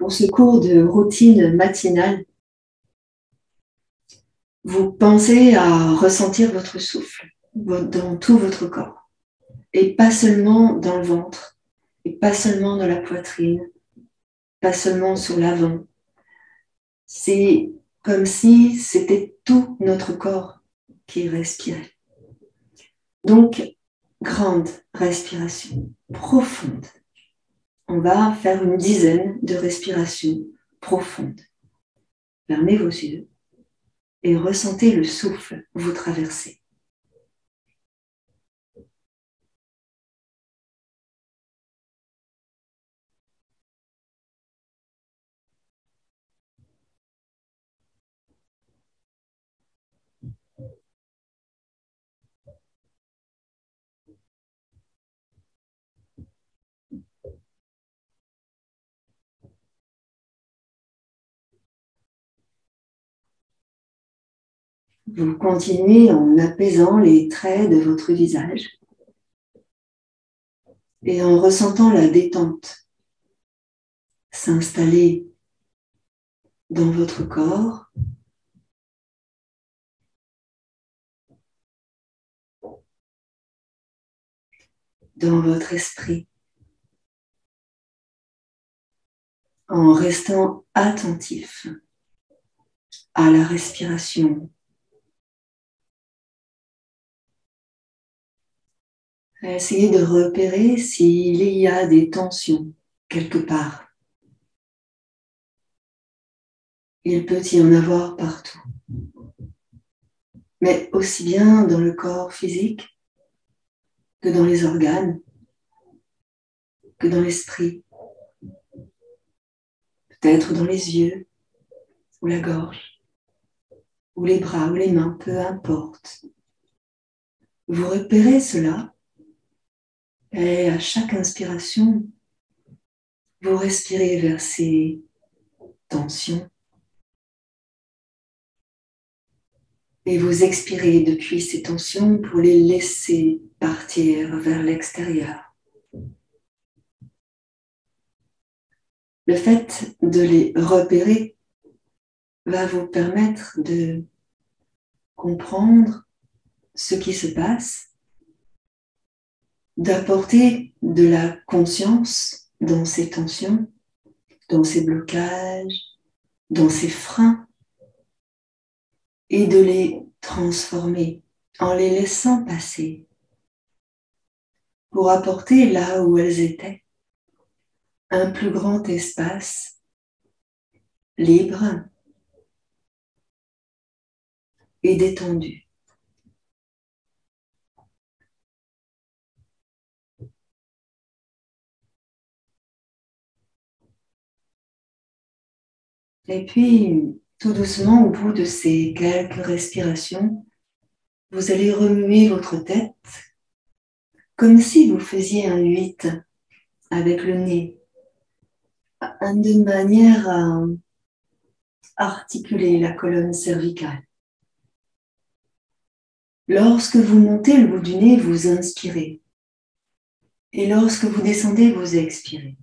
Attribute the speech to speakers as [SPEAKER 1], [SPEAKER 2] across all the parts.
[SPEAKER 1] Pour ce cours de routine matinale, vous pensez à ressentir votre souffle dans tout votre corps et pas seulement dans le ventre et pas seulement dans la poitrine, pas seulement sur l'avant. C'est comme si c'était tout notre corps qui respirait. Donc, grande respiration profonde. On va faire une dizaine de respirations profondes. Fermez vos yeux et ressentez le souffle vous traverser. Vous continuez en apaisant les traits de votre visage et en ressentant la détente s'installer dans votre corps, dans votre esprit, en restant attentif à la respiration. Essayez de repérer s'il y a des tensions quelque part. Il peut y en avoir partout, mais aussi bien dans le corps physique que dans les organes, que dans l'esprit, peut-être dans les yeux ou la gorge, ou les bras ou les mains, peu importe. Vous repérez cela et à chaque inspiration, vous respirez vers ces tensions et vous expirez depuis ces tensions pour les laisser partir vers l'extérieur. Le fait de les repérer va vous permettre de comprendre ce qui se passe, d'apporter de la conscience dans ces tensions, dans ces blocages, dans ces freins, et de les transformer en les laissant passer pour apporter là où elles étaient un plus grand espace libre et détendu. Et puis, tout doucement, au bout de ces quelques respirations, vous allez remuer votre tête comme si vous faisiez un 8 avec le nez, de manière à articuler la colonne cervicale. Lorsque vous montez le bout du nez, vous inspirez. Et lorsque vous descendez, vous expirez.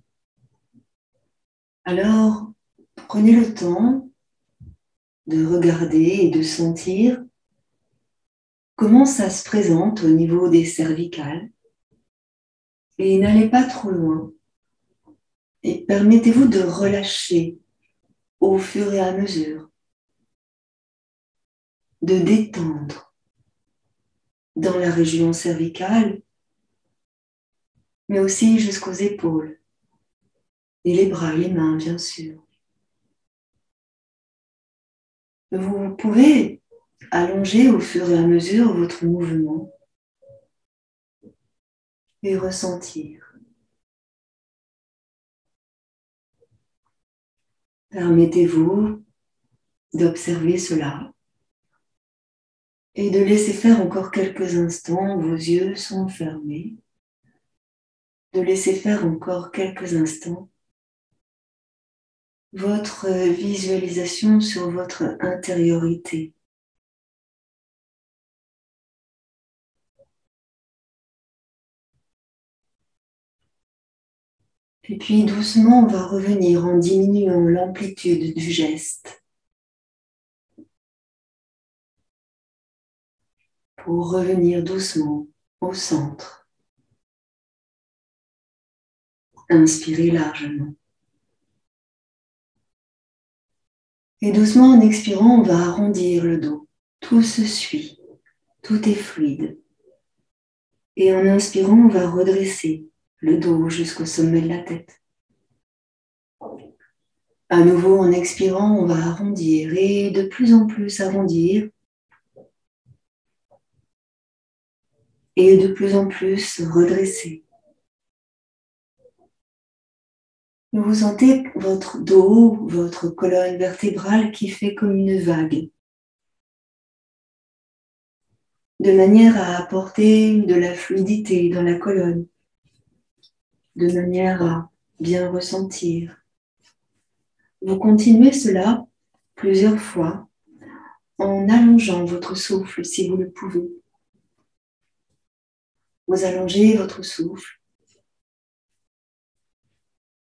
[SPEAKER 1] Alors, prenez le temps de regarder et de sentir comment ça se présente au niveau des cervicales. Et n'allez pas trop loin. Et permettez-vous de relâcher au fur et à mesure, de détendre dans la région cervicale, mais aussi jusqu'aux épaules et les bras, les mains, bien sûr. Vous pouvez allonger au fur et à mesure votre mouvement et ressentir. Permettez-vous d'observer cela et de laisser faire encore quelques instants. Vos yeux sont fermés. De laisser faire encore quelques instants votre visualisation sur votre intériorité. Et puis doucement, on va revenir en diminuant l'amplitude du geste pour revenir doucement au centre. Inspirez largement. Et doucement, en expirant, on va arrondir le dos. Tout se suit, tout est fluide. Et en inspirant, on va redresser le dos jusqu'au sommet de la tête. À nouveau, en expirant, on va arrondir et de plus en plus arrondir. Et de plus en plus redresser. Vous sentez votre dos, votre colonne vertébrale qui fait comme une vague, de manière à apporter de la fluidité dans la colonne, de manière à bien ressentir. Vous continuez cela plusieurs fois en allongeant votre souffle si vous le pouvez. Vous allongez votre souffle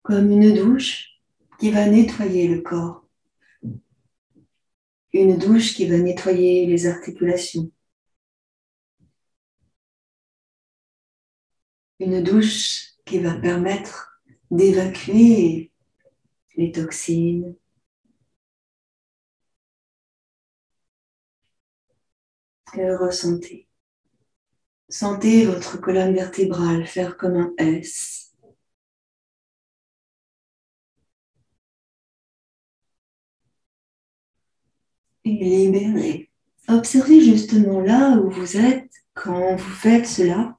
[SPEAKER 1] comme une douche qui va nettoyer le corps, une douche qui va nettoyer les articulations, une douche qui va permettre d'évacuer les toxines. Et ressentez. Sentez votre colonne vertébrale faire comme un S. Et libérez. Observez justement là où vous êtes quand vous faites cela,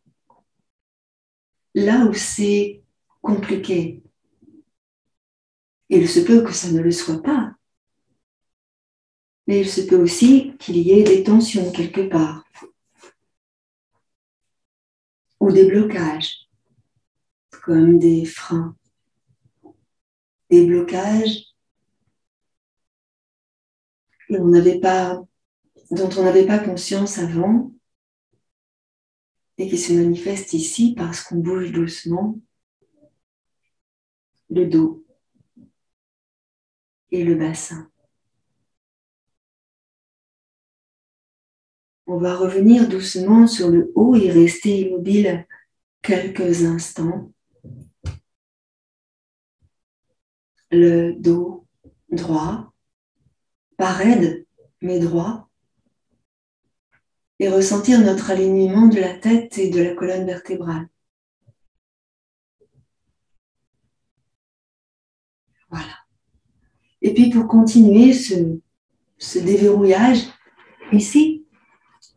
[SPEAKER 1] là où c'est compliqué. Il se peut que ça ne le soit pas, mais il se peut aussi qu'il y ait des tensions quelque part ou des blocages, comme des freins, des blocages dont on n'avait pas conscience avant et qui se manifestent ici parce qu'on bouge doucement le dos et le bassin. On va revenir doucement sur le haut et rester immobile quelques instants. Le dos droit, pas raide, mais droit. Et ressentir notre alignement de la tête et de la colonne vertébrale. Voilà. Et puis pour continuer ce déverrouillage, ici,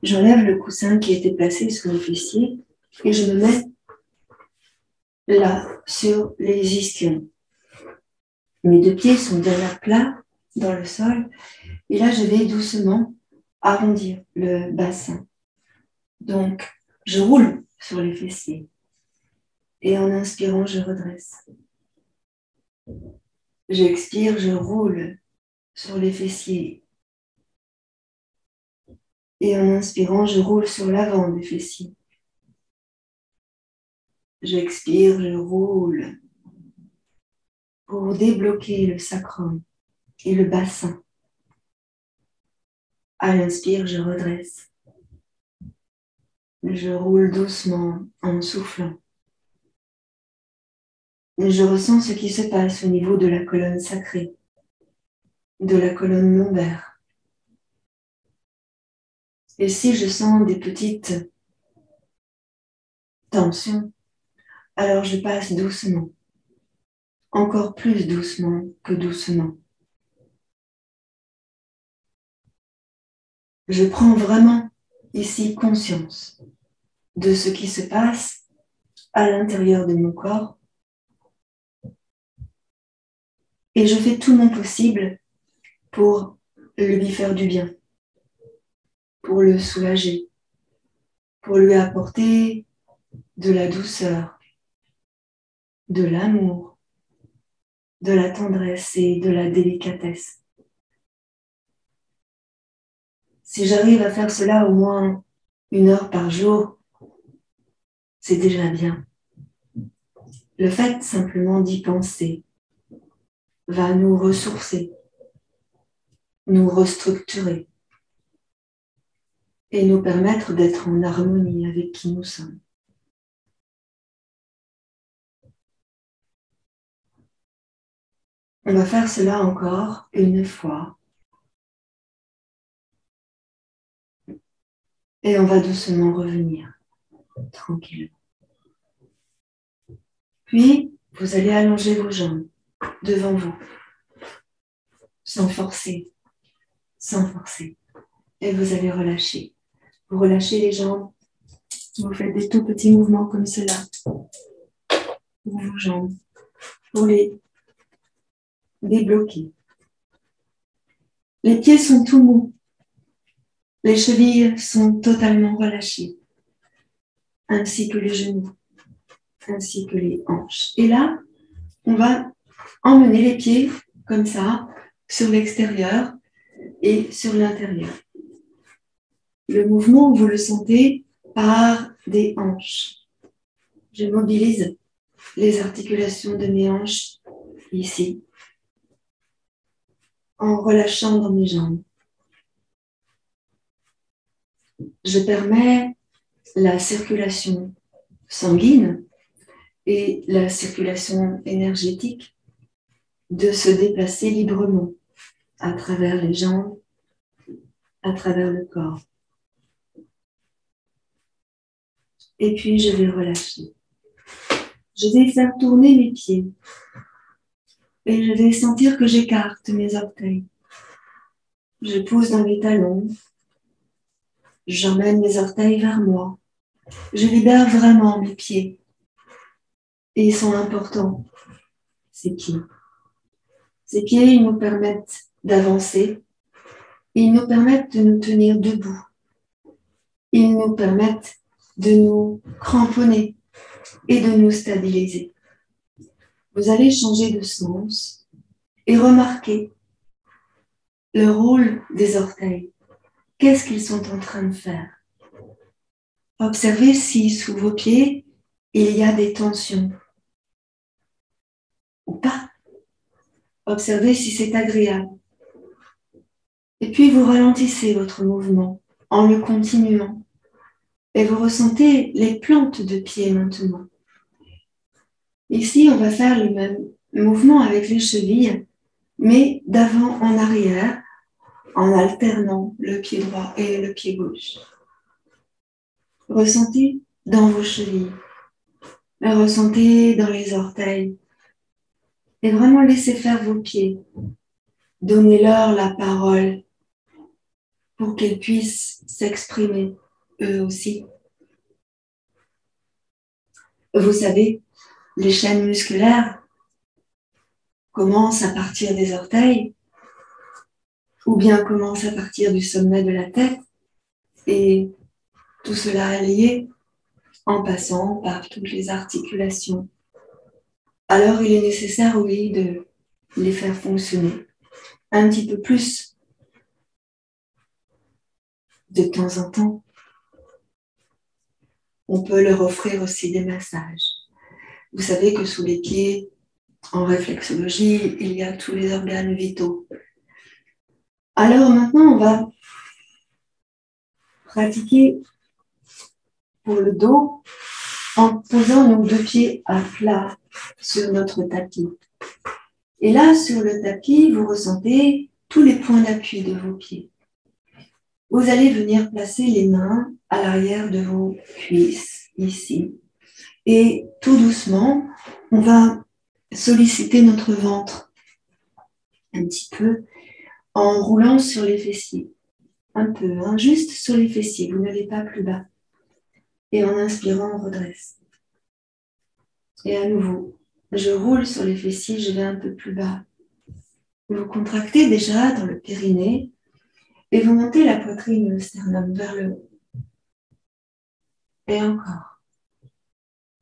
[SPEAKER 1] j'enlève le coussin qui était placé sur le fessier et je me mets là, sur les ischions. Mes deux pieds sont bien à plat dans le sol. Et là, je vais doucement arrondir le bassin. Donc, je roule sur les fessiers. Et en inspirant, je redresse. J'expire, je roule sur les fessiers. Et en inspirant, je roule sur l'avant des fessiers. J'expire, je roule pour débloquer le sacrum et le bassin. À l'inspire, je redresse. Je roule doucement en soufflant. Je ressens ce qui se passe au niveau de la colonne sacrée, de la colonne lombaire. Et si je sens des petites tensions, alors je passe doucement, encore plus doucement que doucement. Je prends vraiment ici conscience de ce qui se passe à l'intérieur de mon corps et je fais tout mon possible pour lui faire du bien, pour le soulager, pour lui apporter de la douceur, de l'amour, de la tendresse et de la délicatesse. Si j'arrive à faire cela au moins 1 heure par jour, c'est déjà bien. Le fait simplement d'y penser va nous ressourcer, nous restructurer et nous permettre d'être en harmonie avec qui nous sommes. On va faire cela encore une fois. Et on va doucement revenir, tranquillement. Puis, vous allez allonger vos jambes devant vous, sans forcer, sans forcer. Et vous allez relâcher. Vous relâchez les jambes. Vous faites des tout petits mouvements comme cela pour vos jambes, pour les débloquer. Les pieds sont tout mous. Les chevilles sont totalement relâchées, ainsi que les genoux, ainsi que les hanches. Et là, on va emmener les pieds comme ça, sur l'extérieur et sur l'intérieur. Le mouvement, vous le sentez par des hanches. Je mobilise les articulations de mes hanches ici, en relâchant dans mes jambes. Je permets la circulation sanguine et la circulation énergétique de se déplacer librement à travers les jambes, à travers le corps. Et puis, je vais relâcher. Je vais faire tourner mes pieds et je vais sentir que j'écarte mes orteils. Je pousse dans les talons. J'emmène mes orteils vers moi. Je libère vraiment mes pieds. Et ils sont importants, ces pieds. Ces pieds, ils nous permettent d'avancer. Ils nous permettent de nous tenir debout. Ils nous permettent de nous cramponner et de nous stabiliser. Vous allez changer de sens et remarquer le rôle des orteils. Qu'est-ce qu'ils sont en train de faire? Observez si sous vos pieds, il y a des tensions ou pas. Observez si c'est agréable. Et puis vous ralentissez votre mouvement en le continuant. Et vous ressentez les plantes de pied maintenant. Ici, on va faire le même mouvement avec les chevilles, mais d'avant en arrière, en alternant le pied droit et le pied gauche. Ressentez dans vos chevilles, ressentez dans les orteils, et vraiment laissez faire vos pieds. Donnez-leur la parole pour qu'ils puissent s'exprimer eux aussi. Vous savez, les chaînes musculaires commencent à partir des orteils ou bien commencent à partir du sommet de la tête et tout cela est lié en passant par toutes les articulations. Alors il est nécessaire, oui, de les faire fonctionner un petit peu plus de temps en temps. On peut leur offrir aussi des massages. Vous savez que sous les pieds, en réflexologie, il y a tous les organes vitaux. Alors maintenant, on va pratiquer pour le dos en posant nos deux pieds à plat sur notre tapis. Et là, sur le tapis, vous ressentez tous les points d'appui de vos pieds. Vous allez venir placer les mains à l'arrière de vos cuisses, ici. Et tout doucement, on va solliciter notre ventre un petit peu en roulant sur les fessiers. Un peu, hein, juste sur les fessiers, vous n'allez pas plus bas. Et en inspirant, on redresse. Et à nouveau, je roule sur les fessiers, je vais un peu plus bas. Vous contractez déjà dans le périnée et vous montez la poitrine, le sternum vers le haut. Et encore.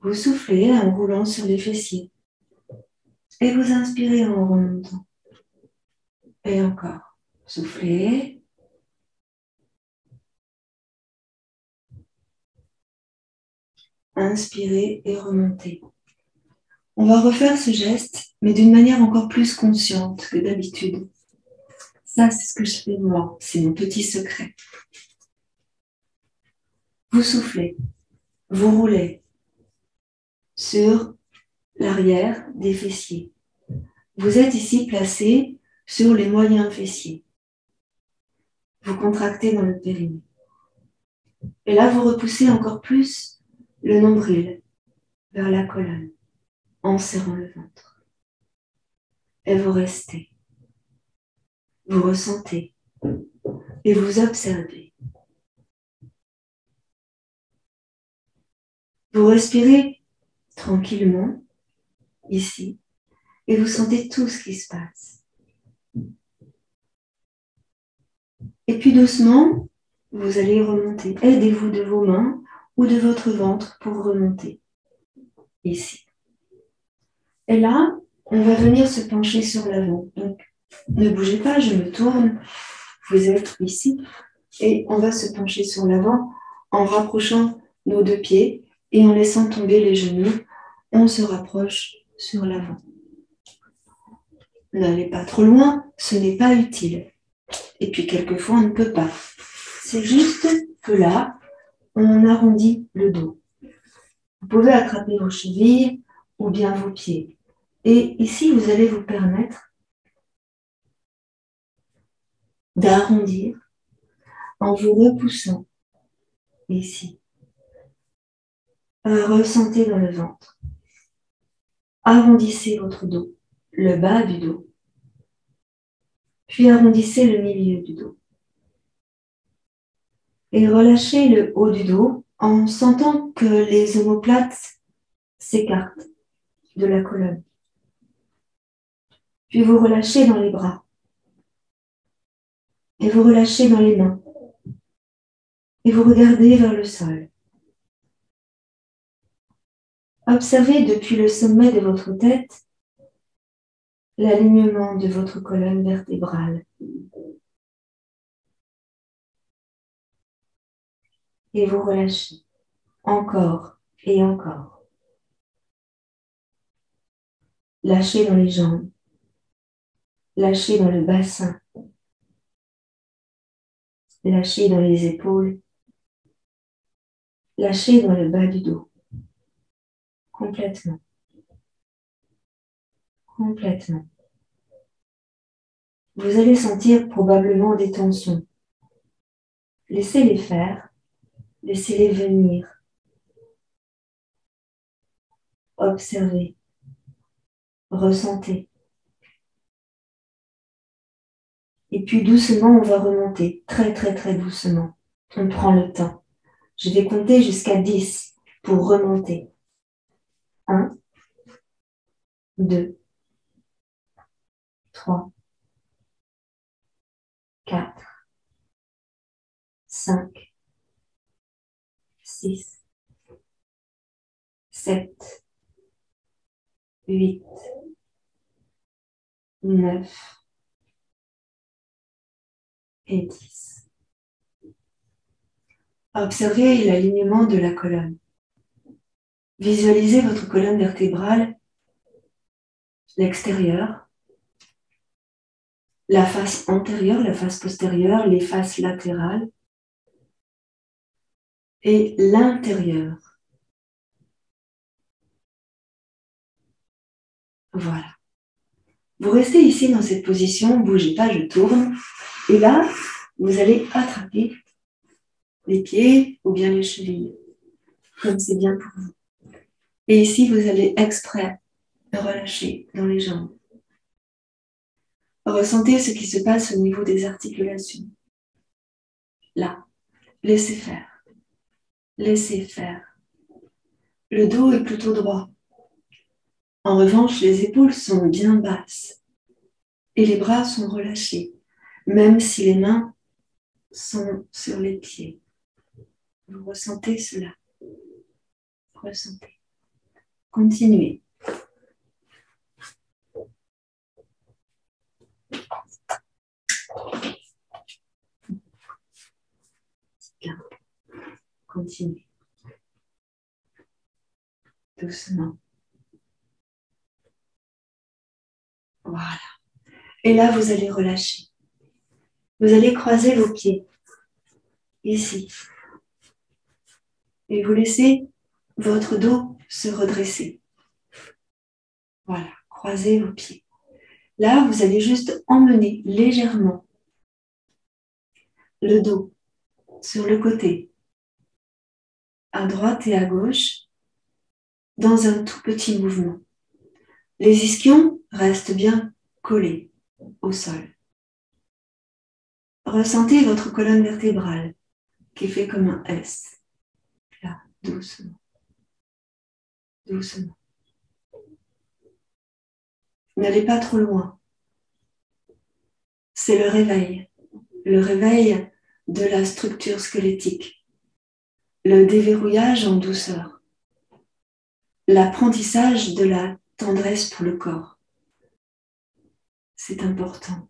[SPEAKER 1] Vous soufflez en roulant sur les fessiers. Et vous inspirez en remontant. Et encore. Soufflez. Inspirez et remontez. On va refaire ce geste, mais d'une manière encore plus consciente que d'habitude. Ça, c'est ce que je fais moi, c'est mon petit secret. Vous soufflez, vous roulez sur l'arrière des fessiers. Vous êtes ici placé sur les moyens fessiers. Vous contractez dans le périnée. Et là, vous repoussez encore plus le nombril vers la colonne en serrant le ventre. Et vous restez. Vous ressentez et vous observez. Vous respirez tranquillement ici et vous sentez tout ce qui se passe. Et puis doucement, vous allez remonter. Aidez-vous de vos mains ou de votre ventre pour remonter ici. Et là, on va venir se pencher sur l'avant. Donc, ne bougez pas, je me tourne. Vous êtes ici. Et on va se pencher sur l'avant en rapprochant nos deux pieds et en laissant tomber les genoux. On se rapproche sur l'avant. N'allez pas trop loin, ce n'est pas utile. Et puis, quelquefois, on ne peut pas. C'est juste que là, on arrondit le dos. Vous pouvez attraper vos chevilles ou bien vos pieds. Et ici, vous allez vous permettre d'arrondir en vous repoussant ici. Ressentez dans le ventre. Arrondissez votre dos, le bas du dos. Puis arrondissez le milieu du dos. Et relâchez le haut du dos en sentant que les omoplates s'écartent de la colonne. Puis vous relâchez dans les bras. Et vous relâchez dans les mains. Et vous regardez vers le sol. Observez depuis le sommet de votre tête l'alignement de votre colonne vertébrale. Et vous relâchez encore et encore. Lâchez dans les jambes. Lâchez dans le bassin. Lâchez dans les épaules. Lâchez dans le bas du dos. Complètement. Complètement. Vous allez sentir probablement des tensions. Laissez-les faire. Laissez-les venir. Observez. Ressentez. Et puis doucement, on va remonter. Très, très, très doucement. On prend le temps. Je vais compter jusqu'à 10 pour remonter. 1, 2, 3, 4, 5, 6, 7, 8, 9 et 10. Observez l'alignement de la colonne. Visualisez votre colonne vertébrale, l'extérieur, la face antérieure, la face postérieure, les faces latérales et l'intérieur. Voilà. Vous restez ici dans cette position, ne bougez pas, je tourne. Et là, vous allez attraper les pieds ou bien les chevilles, comme c'est bien pour vous. Et ici, vous allez exprès relâcher dans les jambes. Ressentez ce qui se passe au niveau des articulations. Là, laissez faire. Laissez faire. Le dos est plutôt droit. En revanche, les épaules sont bien basses et les bras sont relâchés, même si les mains sont sur les pieds. Vous ressentez cela. Ressentez. Continuez. Bien. Continuez. Doucement. Voilà. Et là, vous allez relâcher. Vous allez croiser vos pieds, ici. Et vous laissez votre dos se redresser. Voilà, croisez vos pieds. Là, vous allez juste emmener légèrement le dos sur le côté, à droite et à gauche, dans un tout petit mouvement. Les ischions restent bien collés au sol. Ressentez votre colonne vertébrale qui fait comme un S. Là, doucement. Doucement. N'allez pas trop loin. C'est le réveil de la structure squelettique, le déverrouillage en douceur, l'apprentissage de la tendresse pour le corps. C'est important.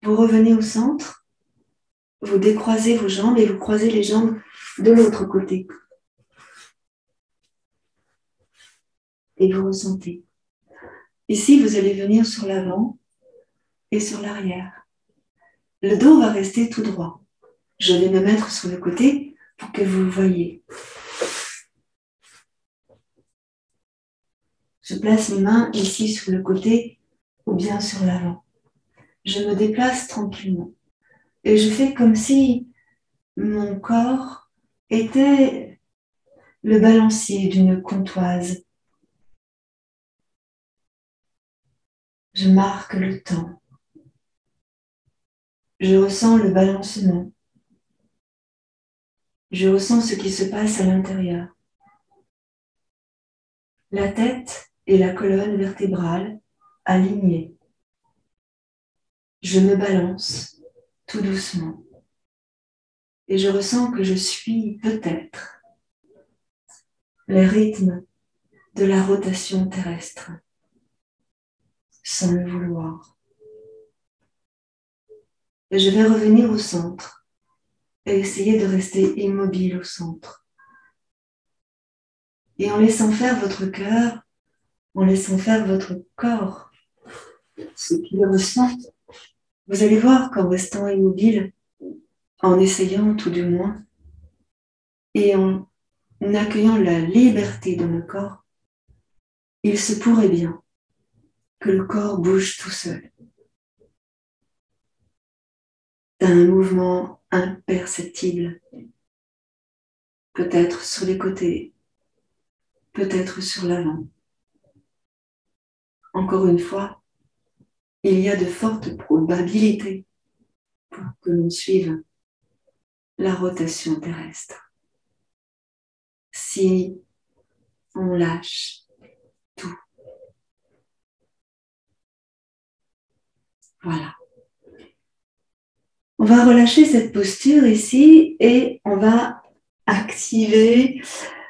[SPEAKER 1] Vous revenez au centre, vous décroisez vos jambes et vous croisez les jambes de l'autre côté. Et vous ressentez. Ici, vous allez venir sur l'avant et sur l'arrière. Le dos va rester tout droit. Je vais me mettre sur le côté pour que vous le voyez. Je place mes mains ici sur le côté ou bien sur l'avant. Je me déplace tranquillement. Et je fais comme si mon corps était le balancier d'une comptoise. Je marque le temps. Je ressens le balancement. Je ressens ce qui se passe à l'intérieur. La tête et la colonne vertébrale alignées. Je me balance tout doucement. Et je ressens que je suis peut-être le rythme de la rotation terrestre, sans le vouloir. Et je vais revenir au centre et essayer de rester immobile au centre. Et en laissant faire votre cœur, en laissant faire votre corps, ce qu'il ressent, vous allez voir qu'en restant immobile, en essayant tout du moins, et en accueillant la liberté dans le corps, il se pourrait bien que le corps bouge tout seul, d'un mouvement imperceptible, peut-être sur les côtés, peut-être sur l'avant. Encore une fois, il y a de fortes probabilités pour que l'on suive la rotation terrestre. Si on lâche tout. Voilà. On va relâcher cette posture ici et on va activer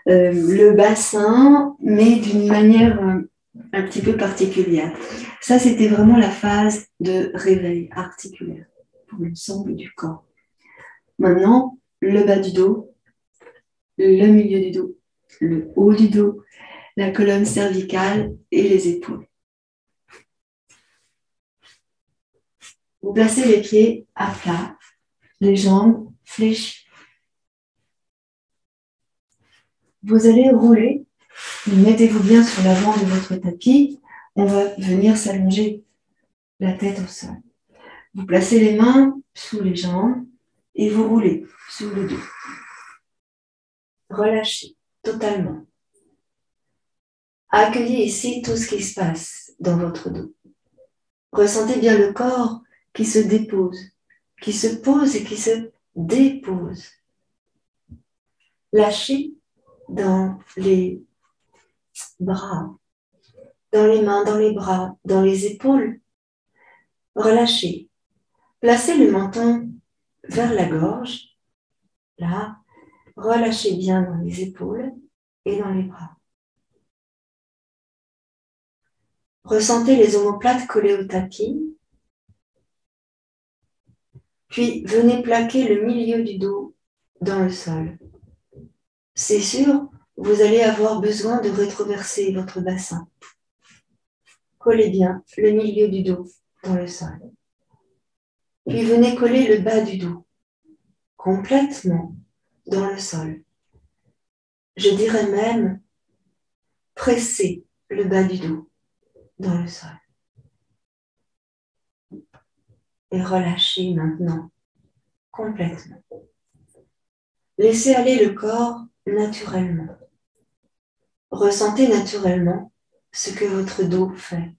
[SPEAKER 1] le bassin, mais d'une manière un petit peu particulière. Ça, c'était vraiment la phase de réveil articulaire pour l'ensemble du corps. Maintenant, le bas du dos, le milieu du dos, le haut du dos, la colonne cervicale et les épaules. Vous placez les pieds à plat, les jambes fléchies. Vous allez rouler, mettez-vous bien sur l'avant de votre tapis, on va venir s'allonger la tête au sol. Vous placez les mains sous les jambes et vous roulez sur le dos. Relâchez totalement. Accueillez ici tout ce qui se passe dans votre dos. Ressentez bien le corps qui se dépose, qui se pose et qui se dépose. Lâchez dans les bras, dans les mains, dans les bras, dans les épaules. Relâchez. Placez le menton vers la gorge. Là, relâchez bien dans les épaules et dans les bras. Ressentez les omoplates collées au tapis. Puis, venez plaquer le milieu du dos dans le sol. C'est sûr, vous allez avoir besoin de rétroverser votre bassin. collez bien le milieu du dos dans le sol. Puis venez coller le bas du dos complètement dans le sol. Je dirais même presser le bas du dos dans le sol. Et relâchez maintenant complètement. Laissez aller le corps naturellement. Ressentez naturellement ce que votre dos fait.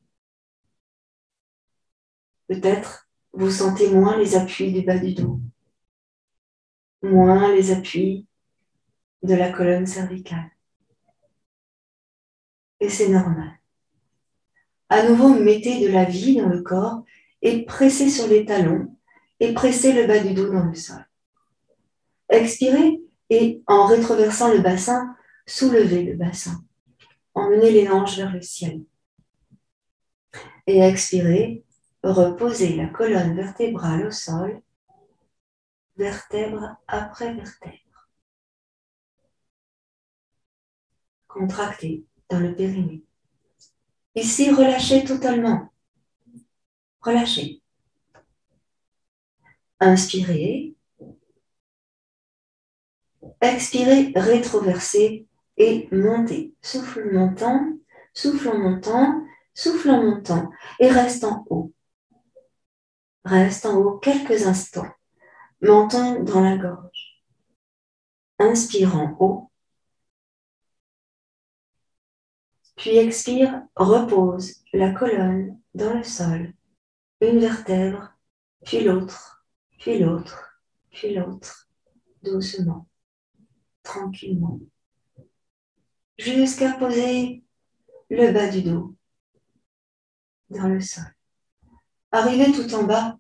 [SPEAKER 1] Peut-être vous sentez moins les appuis du bas du dos, moins les appuis de la colonne cervicale. Et c'est normal. À nouveau, mettez de la vie dans le corps et pressez sur les talons et pressez le bas du dos dans le sol. Expirez et en rétroversant le bassin, soulevez le bassin. Emmenez les hanches vers le ciel. Et expirez, reposez la colonne vertébrale au sol, vertèbre après vertèbre. Contractez dans le périnée. Ici, relâchez totalement. Relâchez. Inspirez. Expirez, rétroversez et montez. Souffle montant, souffle en montant, souffle en montant et reste en haut. Reste en haut quelques instants. Menton dans la gorge. Inspire en haut. Puis expire, repose la colonne dans le sol. Une vertèbre, puis l'autre, puis l'autre, puis l'autre. Doucement, tranquillement. Jusqu'à poser le bas du dos dans le sol. Arrivez tout en bas,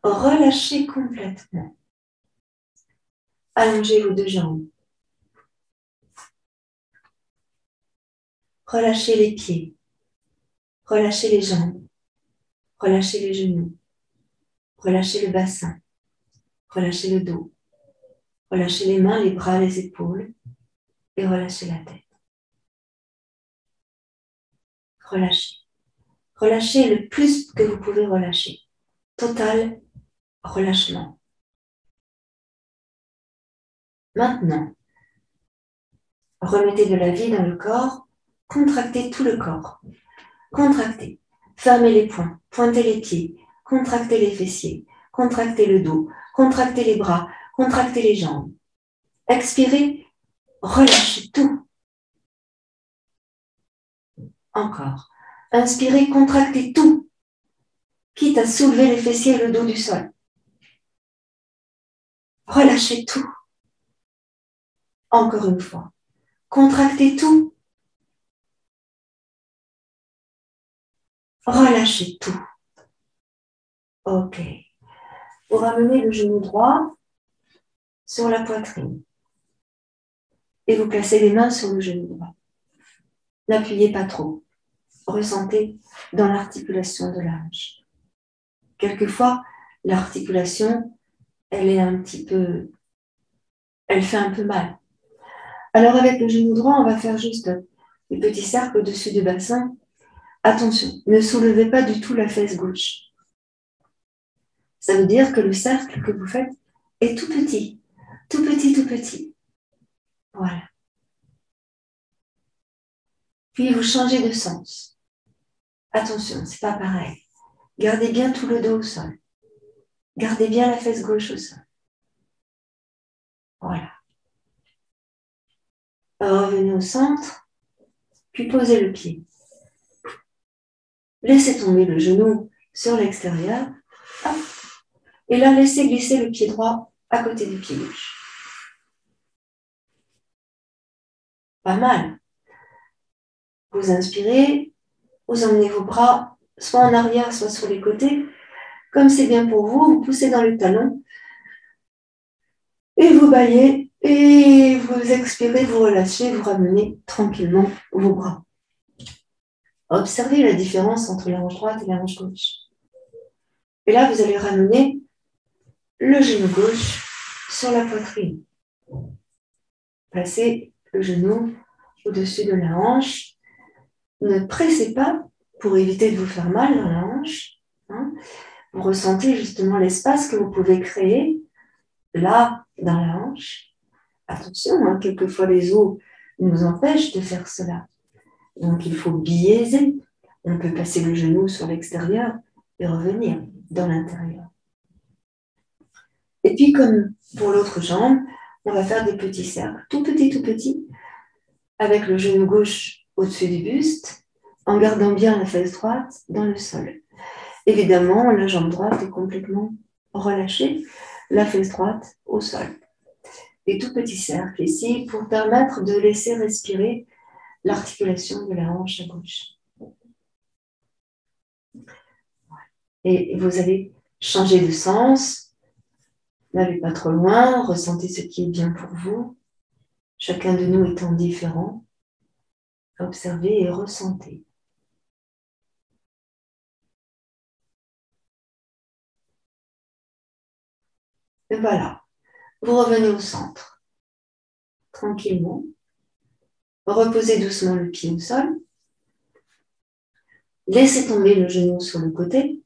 [SPEAKER 1] relâchez complètement. Allongez vos deux jambes. Relâchez les pieds. Relâchez les jambes. Relâchez les genoux. Relâchez le bassin. Relâchez le dos. Relâchez les mains, les bras, les épaules. Et relâchez la tête. Relâchez. Relâchez le plus que vous pouvez relâcher. Total relâchement. Maintenant, remettez de la vie dans le corps. Contractez tout le corps. Contractez. Fermez les poings. Pointez les pieds. Contractez les fessiers. Contractez le dos. Contractez les bras. Contractez les jambes. Expirez. Relâchez tout. Encore. Inspirez. Contractez tout. Quitte à soulever les fessiers et le dos du sol. Relâchez tout. Encore une fois. Contractez tout. Relâchez tout. Ok. Vous ramenez le genou droit sur la poitrine. Et vous placez les mains sur le genou droit. N'appuyez pas trop. Ressentez dans l'articulation de la hanche. Quelquefois, l'articulation, elle fait un peu mal. Alors avec le genou droit, on va faire juste des petits cercles au-dessus du bassin. Attention, ne soulevez pas du tout la fesse gauche. Ça veut dire que le cercle que vous faites est tout petit. Tout petit, tout petit. Voilà. Puis vous changez de sens. Attention, c'est pas pareil. Gardez bien tout le dos au sol. Gardez bien la fesse gauche au sol. Voilà. Revenez au centre, puis posez le pied. Laissez tomber le genou sur l'extérieur. Hop. Et là, laissez glisser le pied droit à côté du pied gauche. Pas mal. Vous inspirez, vous emmenez vos bras soit en arrière, soit sur les côtés. Comme c'est bien pour vous, vous poussez dans les talons et vous baillez et vous expirez, vous relâchez, vous ramenez tranquillement vos bras. Observez la différence entre la hanche droite et la hanche gauche. Et là, vous allez ramener le genou gauche sur la poitrine. Placez le genou au-dessus de la hanche. Ne pressez pas pour éviter de vous faire mal dans la hanche. Hein. Vous ressentez justement l'espace que vous pouvez créer là, dans la hanche. Attention, hein, quelquefois les os nous empêchent de faire cela. Donc il faut biaiser. On peut passer le genou sur l'extérieur et revenir dans l'intérieur. Et puis comme pour l'autre jambe, on va faire des petits cercles, tout petits, avec le genou gauche au-dessus du buste, en gardant bien la fesse droite dans le sol. Évidemment, la jambe droite est complètement relâchée, la fesse droite au sol. Des tout petits cercles ici pour permettre de laisser respirer l'articulation de la hanche à gauche. Et vous allez changer de sens, n'allez pas trop loin, ressentez ce qui est bien pour vous. Chacun de nous étant différent, observez et ressentez. Et voilà, vous revenez au centre, tranquillement. Reposez doucement le pied au sol. Laissez tomber le genou sur le côté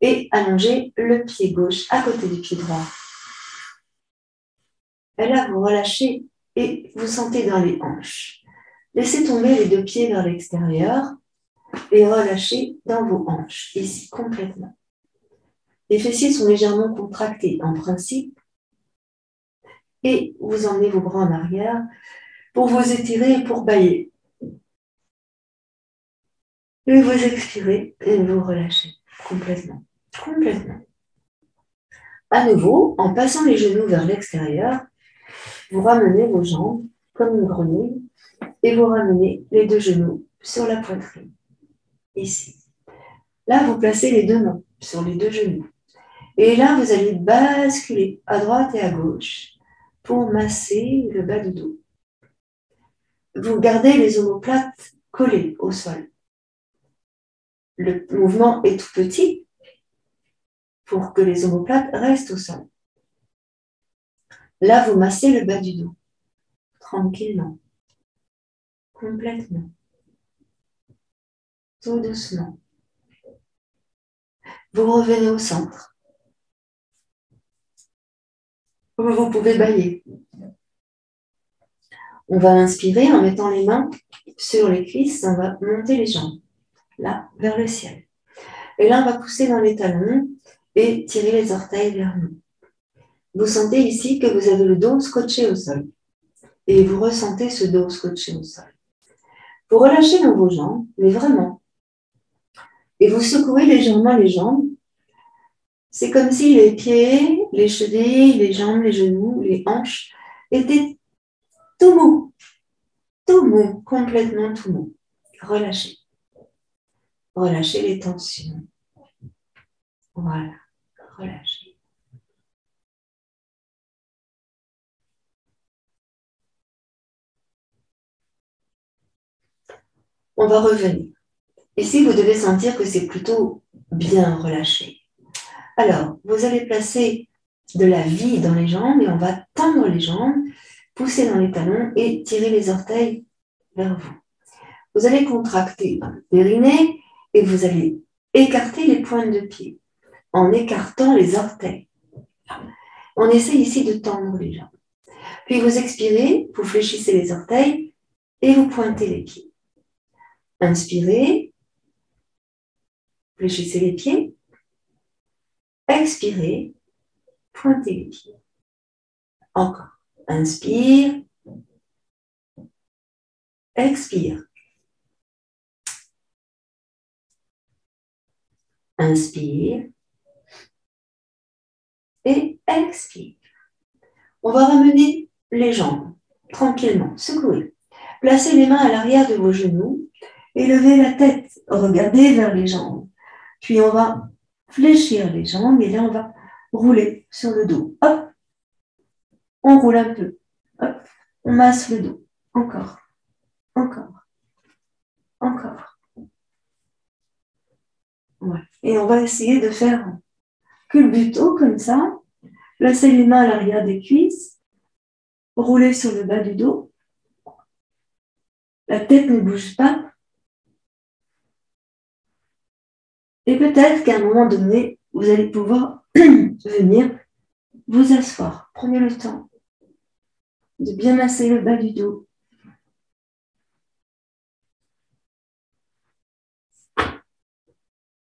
[SPEAKER 1] et allongez le pied gauche à côté du pied droit. Et là, vous relâchez et vous sentez dans les hanches. Laissez tomber les deux pieds vers l'extérieur et relâchez dans vos hanches, ici, complètement. Les fessiers sont légèrement contractés en principe et vous emmenez vos bras en arrière pour vous étirer et pour bâiller. Et vous expirez et vous relâchez complètement. Complètement. À nouveau, en passant les genoux vers l'extérieur, vous ramenez vos jambes comme une grenouille et vous ramenez les deux genoux sur la poitrine, ici. Là, vous placez les deux mains sur les deux genoux. Et là, vous allez basculer à droite et à gauche pour masser le bas du dos. Vous gardez les omoplates collées au sol. Le mouvement est tout petit pour que les omoplates restent au sol. Là, vous massez le bas du dos, tranquillement, complètement, tout doucement. Vous revenez au centre. Vous pouvez bâiller. On va inspirer en mettant les mains sur les cuisses, on va monter les jambes, là, vers le ciel. Et là, on va pousser dans les talons et tirer les orteils vers nous. Vous sentez ici que vous avez le dos scotché au sol. Et vous ressentez ce dos scotché au sol. Vous relâchez dans vos jambes, mais vraiment. Et vous secouez légèrement les jambes. C'est comme si les pieds, les chevilles, les jambes, les genoux, les hanches étaient tout mou, complètement tout mou. Relâchez. Relâchez les tensions. Voilà, relâchez. On va revenir. Ici, vous devez sentir que c'est plutôt bien relâché. Alors, vous allez placer de la vie dans les jambes et on va tendre les jambes, pousser dans les talons et tirer les orteils vers vous. Vous allez contracter le périnée et vous allez écarter les pointes de pied en écartant les orteils. On essaie ici de tendre les jambes. Puis vous expirez, vous fléchissez les orteils et vous pointez les pieds. Inspirez, fléchissez les pieds. Expirez, pointez les pieds. Encore. Inspire. Expire. Inspire. Et expire. On va ramener les jambes tranquillement, secouer. Placez les mains à l'arrière de vos genoux et levez la tête. Regardez vers les jambes. Puis on va fléchir les jambes et là on va rouler sur le dos. Hop. On roule un peu. Hop. On masse le dos. Encore. Encore. Encore. Ouais. Et on va essayer de faire culbuto comme ça. Placez les mains à l'arrière des cuisses. Roulez sur le bas du dos. La tête ne bouge pas. Et peut-être qu'à un moment donné, vous allez pouvoir venir vous asseoir. Prenez le temps de bien masser le bas du dos.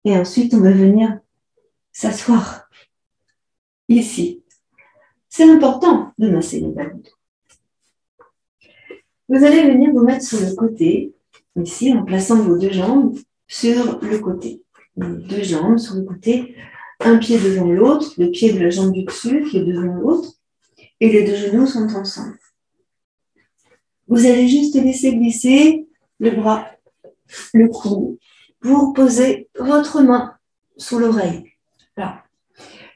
[SPEAKER 1] Et ensuite, on va venir s'asseoir ici. C'est important de masser le bas du dos. Vous allez venir vous mettre sur le côté, ici, en plaçant vos deux jambes sur le côté. Les deux jambes sur le côté, un pied devant l'autre, le pied de la jambe du dessus qui est devant l'autre, et les deux genoux sont ensemble. Vous allez juste laisser glisser le bras, le cou, pour poser votre main sous l'oreille. Là.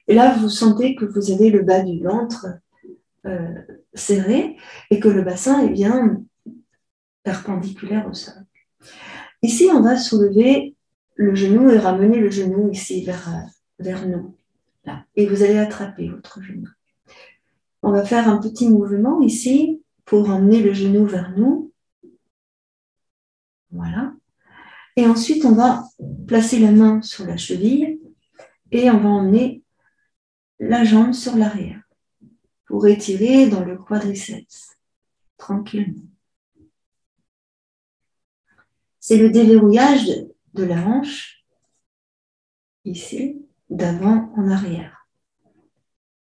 [SPEAKER 1] Et là, vous sentez que vous avez le bas du ventre serré et que le bassin est bien perpendiculaire au sol. Ici, on va soulever le genou et ramener le genou ici vers nous. Là. Et vous allez attraper votre genou. On va faire un petit mouvement ici pour emmener le genou vers nous. Voilà. Et ensuite, on va placer la main sur la cheville et on va emmener la jambe sur l'arrière pour étirer dans le quadriceps, tranquillement. C'est le déverrouillage de la hanche, ici, d'avant en arrière.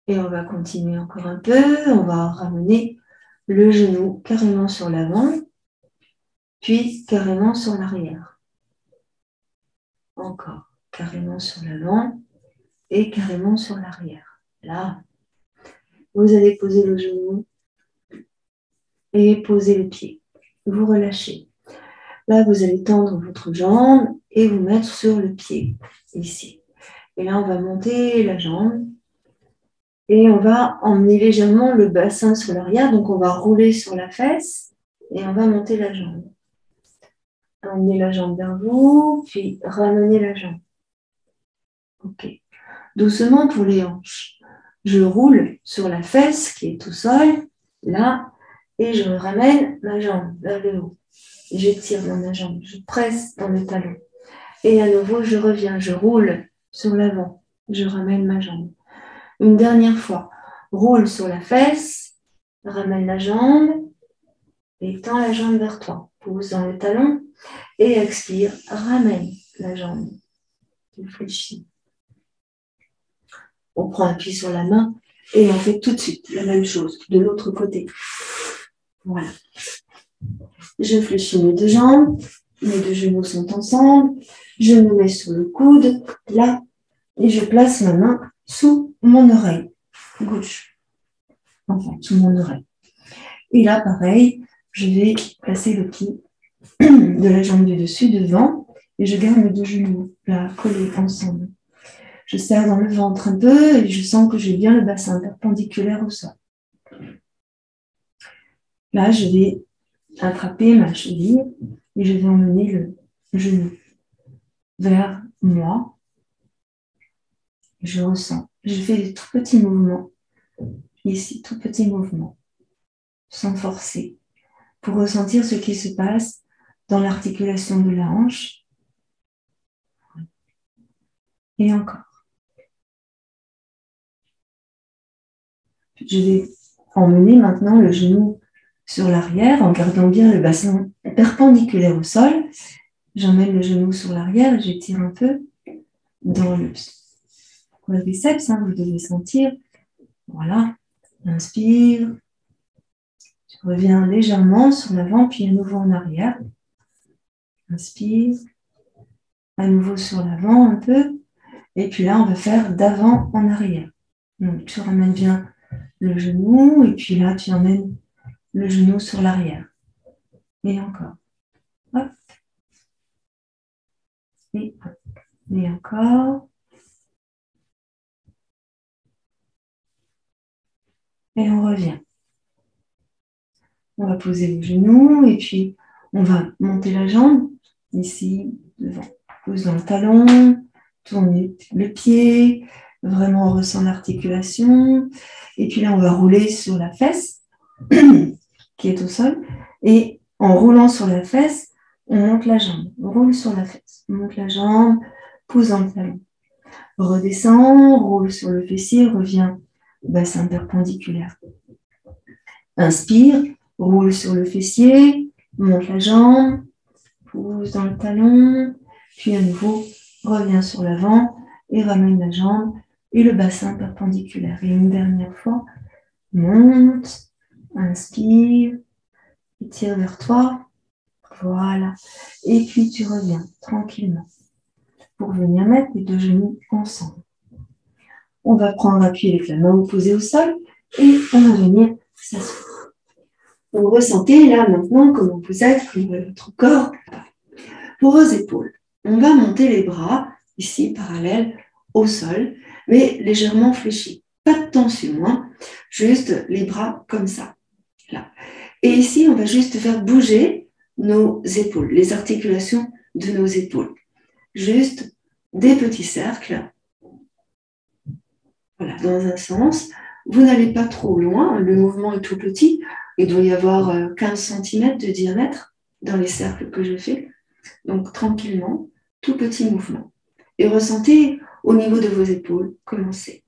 [SPEAKER 1] Et on va continuer encore un peu, on va ramener le genou carrément sur l'avant, puis carrément sur l'arrière. Encore, carrément sur l'avant et carrément sur l'arrière. Là, vous allez poser le genou et poser le pied. Vous relâchez. Là, vous allez tendre votre jambe et vous mettre sur le pied, ici. Et là, on va monter la jambe et on va emmener légèrement le bassin sur l'arrière. Donc, on va rouler sur la fesse et on va monter la jambe. Emmenez la jambe vers vous, puis ramenez la jambe. Ok. Doucement pour les hanches. Je roule sur la fesse qui est au sol, là, et je ramène ma jambe vers le haut. J'étire dans ma jambe, je presse dans le talon. Et à nouveau, je reviens, je roule sur l'avant, je ramène ma jambe. Une dernière fois, roule sur la fesse, ramène la jambe, et tends la jambe vers toi. Pousse dans le talon, et expire, ramène la jambe. Réfléchis. On prend appui sur la main et on fait tout de suite la même chose de l'autre côté. Voilà. Je fléchis mes deux jambes, mes deux genoux sont ensemble, je me mets sur le coude, là, et je place ma main sous mon oreille gauche. Enfin, sous mon oreille. Et là, pareil, je vais placer le pied de la jambe du dessus devant et je garde mes deux genoux là, collés ensemble. Je serre dans le ventre un peu et je sens que j'ai bien le bassin perpendiculaire au sol. Là, je vais attraper ma cheville et je vais emmener le genou vers moi. Je ressens. Je fais des tout petits mouvements. Ici, tout petits mouvements. Sans forcer. Pour ressentir ce qui se passe dans l'articulation de la hanche. Et encore. Je vais emmener maintenant le genou sur l'arrière en gardant bien le bassin perpendiculaire au sol. J'emmène le genou sur l'arrière, j'étire un peu dans le quadriceps, vous devez sentir. Voilà, inspire. Je reviens légèrement sur l'avant, puis à nouveau en arrière. Inspire. À nouveau sur l'avant un peu. Et puis là, on va faire d'avant en arrière. Donc, tu ramènes bien le genou, et puis là, tu emmènes le genou sur l'arrière. Et encore. Hop. Et hop. Et encore. Et on revient. On va poser le genou et puis on va monter la jambe ici, devant. Pose dans le talon, tourne le pied, vraiment on ressent l'articulation. Et puis là, on va rouler sur la fesse qui est au sol. Et en roulant sur la fesse, on monte la jambe. On roule sur la fesse. On monte la jambe pouce dans le talon. Redescend, roule sur le fessier, revient bassin perpendiculaire. Inspire, roule sur le fessier, monte la jambe, pousse dans le talon, puis à nouveau, reviens sur l'avant et ramène la jambe et le bassin perpendiculaire. Et une dernière fois, monte, inspire, tire vers toi, voilà. Et puis tu reviens tranquillement pour venir mettre les deux genoux ensemble. On va prendre appui avec la main opposée au sol et on va venir s'asseoir. Vous ressentez là maintenant comment vous êtes, comment est votre corps. Pour vos épaules, on va monter les bras ici parallèles au sol, mais légèrement fléchis. Pas de tension, hein, juste les bras comme ça. Là. Et ici, on va juste faire bouger nos épaules, les articulations de nos épaules. Juste des petits cercles. Voilà, dans un sens. Vous n'allez pas trop loin, le mouvement est tout petit. Il doit y avoir 15 cm de diamètre dans les cercles que je fais. Donc, tranquillement, tout petit mouvement. Et ressentez au niveau de vos épaules comment c'est.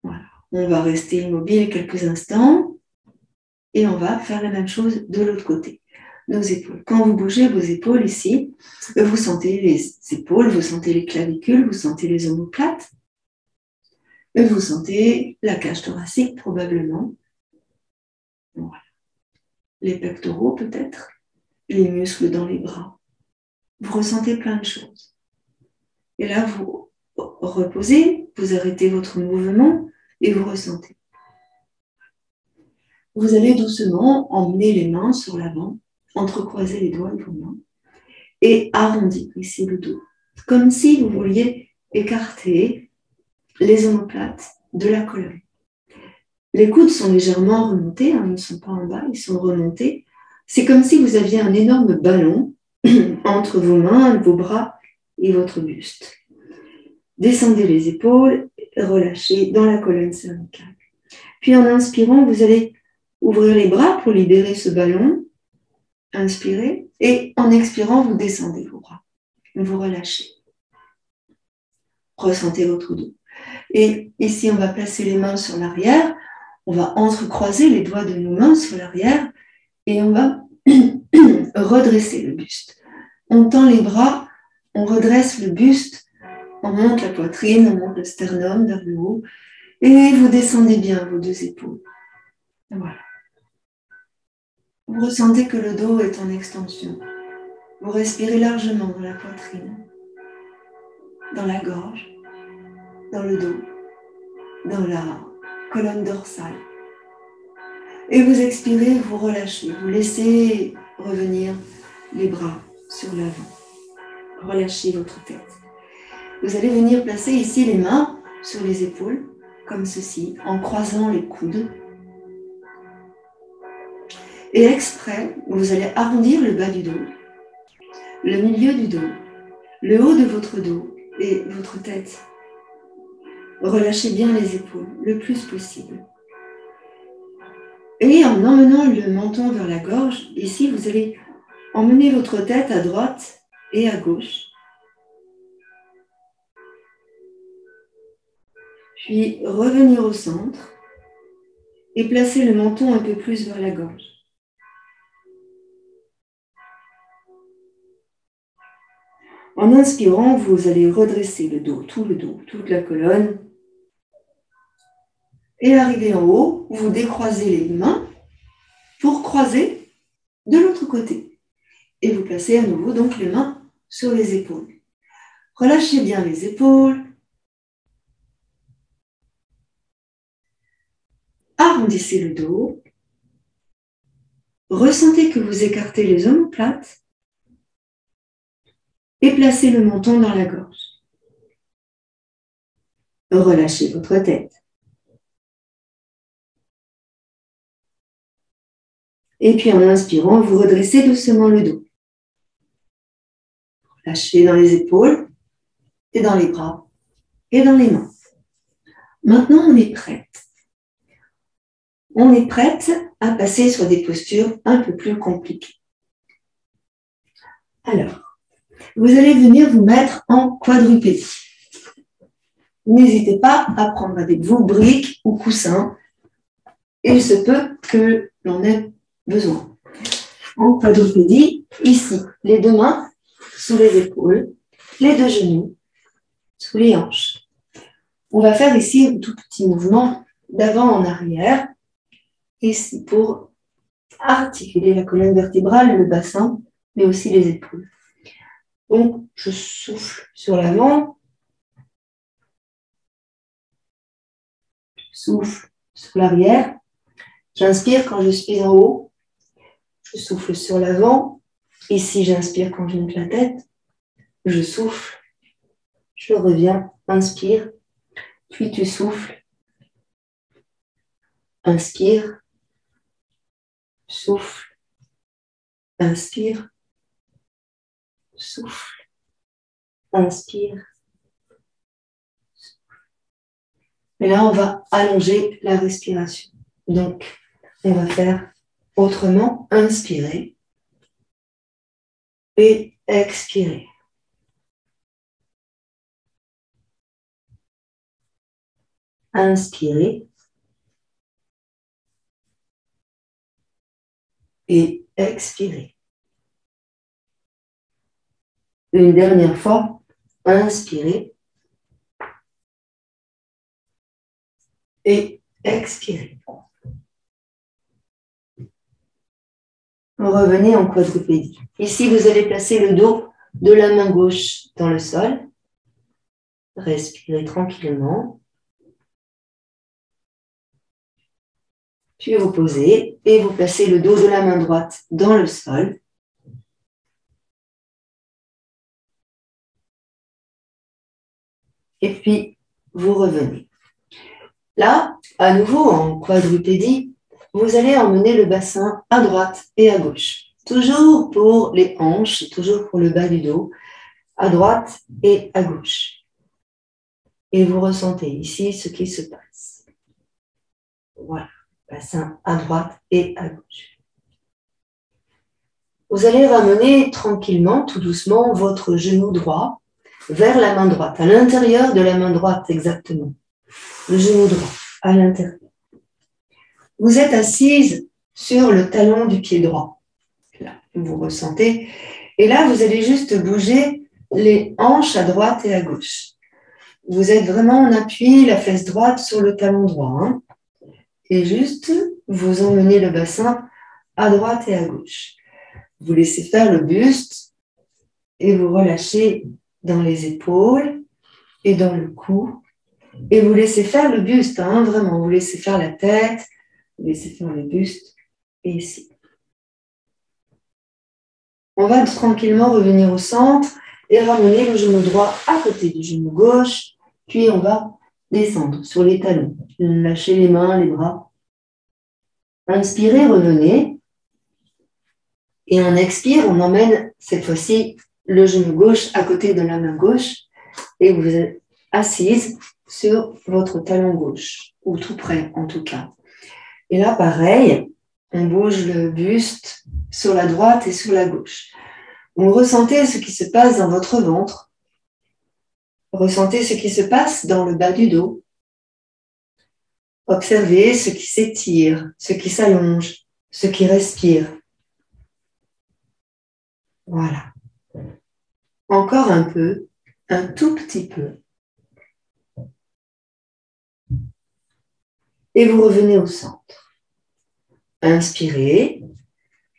[SPEAKER 1] Voilà. On va rester immobile quelques instants et on va faire la même chose de l'autre côté. Nos épaules. Quand vous bougez vos épaules ici, vous sentez les épaules, vous sentez les clavicules, vous sentez les omoplates, vous sentez la cage thoracique probablement. Voilà. Les pectoraux peut-être, les muscles dans les bras. Vous ressentez plein de choses. Et là, vous reposez, vous arrêtez votre mouvement et vous ressentez. Vous allez doucement emmener les mains sur l'avant, entrecroiser les doigts de vos mains et arrondir ici le dos, comme si vous vouliez écarter les omoplates de la colonne. Les coudes sont légèrement remontés, hein, ils ne sont pas en bas, ils sont remontés. C'est comme si vous aviez un énorme ballon entre vos mains, vos bras et votre buste. Descendez les épaules, relâchez dans la colonne cervicale. Puis en inspirant, vous allez ouvrir les bras pour libérer ce ballon. Inspirez. Et en expirant, vous descendez vos bras. Vous relâchez. Ressentez votre dos. Et ici, on va placer les mains sur l'arrière. On va entrecroiser les doigts de nos mains sur l'arrière. Et on va redresser le buste. On tend les bras, on redresse le buste, on monte la poitrine, on monte le sternum vers le haut. Et vous descendez bien vos deux épaules. Voilà. Vous ressentez que le dos est en extension. Vous respirez largement dans la poitrine, dans la gorge, dans le dos, dans la colonne dorsale. Et vous expirez, vous relâchez. Vous laissez revenir les bras sur l'avant. Relâchez votre tête. Vous allez venir placer ici les mains sur les épaules, comme ceci, en croisant les coudes. Et exprès, vous allez arrondir le bas du dos, le milieu du dos, le haut de votre dos et votre tête. Relâchez bien les épaules le plus possible. Et en emmenant le menton vers la gorge, ici, vous allez emmener votre tête à droite et à gauche. Puis revenir au centre et placer le menton un peu plus vers la gorge. En inspirant, vous allez redresser le dos, toute la colonne. Et arrivé en haut, vous décroisez les mains pour croiser de l'autre côté. Et vous placez à nouveau donc les mains sur les épaules. Relâchez bien les épaules. Arrondissez le dos. Ressentez que vous écartez les omoplates et placez le menton dans la gorge. Relâchez votre tête. Et puis en inspirant, vous redressez doucement le dos. Lâchez dans les épaules et dans les bras et dans les mains. Maintenant, on est prête. On est prête à passer sur des postures un peu plus compliquées. Alors, vous allez venir vous mettre en quadrupédie. N'hésitez pas à prendre avec vous briques ou coussins. Il se peut que l'on ait besoin. En quadrupédie, ici, les deux mains sous les épaules, les deux genoux sous les hanches. On va faire ici un tout petit mouvement d'avant en arrière, ici pour articuler la colonne vertébrale, le bassin, mais aussi les épaules. Donc, je souffle sur l'avant, je souffle sur l'arrière, j'inspire quand je suis en haut, je souffle sur l'avant, ici j'inspire quand je monte la tête, je souffle, je reviens, inspire, puis tu souffles, inspire, souffle, inspire, souffle, inspire. Et là, on va allonger la respiration. Donc, on va faire autrement, inspirer et expirer. Inspirer et expirer. Une dernière fois, inspirer et expirer. Revenez en quadrupédie. Ici, vous allez placer le dos de la main gauche dans le sol. Respirez tranquillement. Puis vous posez et vous placez le dos de la main droite dans le sol. Et puis, vous revenez. Là, à nouveau en quadrupédie, vous allez emmener le bassin à droite et à gauche. Toujours pour les hanches, toujours pour le bas du dos, à droite et à gauche. Et vous ressentez ici ce qui se passe. Voilà, bassin à droite et à gauche. Vous allez ramener tranquillement, tout doucement, votre genou droit vers la main droite, à l'intérieur de la main droite exactement. Le genou droit, à l'intérieur. Vous êtes assise sur le talon du pied droit. Là, vous ressentez. Et là, vous allez juste bouger les hanches à droite et à gauche. Vous êtes vraiment en appui, la fesse droite sur le talon droit. Hein. Et juste, vous emmenez le bassin à droite et à gauche. Vous laissez faire le buste et vous relâchez dans les épaules et dans le cou. Et vous laissez faire le buste, hein, vraiment. Vous laissez faire la tête, vous laissez faire le buste et ici. On va tranquillement revenir au centre et ramener le genou droit à côté du genou gauche. Puis on va descendre sur les talons. Lâchez les mains, les bras. Inspirez, revenez. Et on expire, on emmène cette fois-ci le genou gauche à côté de la main gauche. Et vous êtes assise sur votre talon gauche, ou tout près en tout cas. Et là, pareil, on bouge le buste sur la droite et sur la gauche. Vous ressentez ce qui se passe dans votre ventre. Ressentez ce qui se passe dans le bas du dos. Observez ce qui s'étire, ce qui s'allonge, ce qui respire. Voilà. Encore un peu, un tout petit peu. Et vous revenez au centre. Inspirez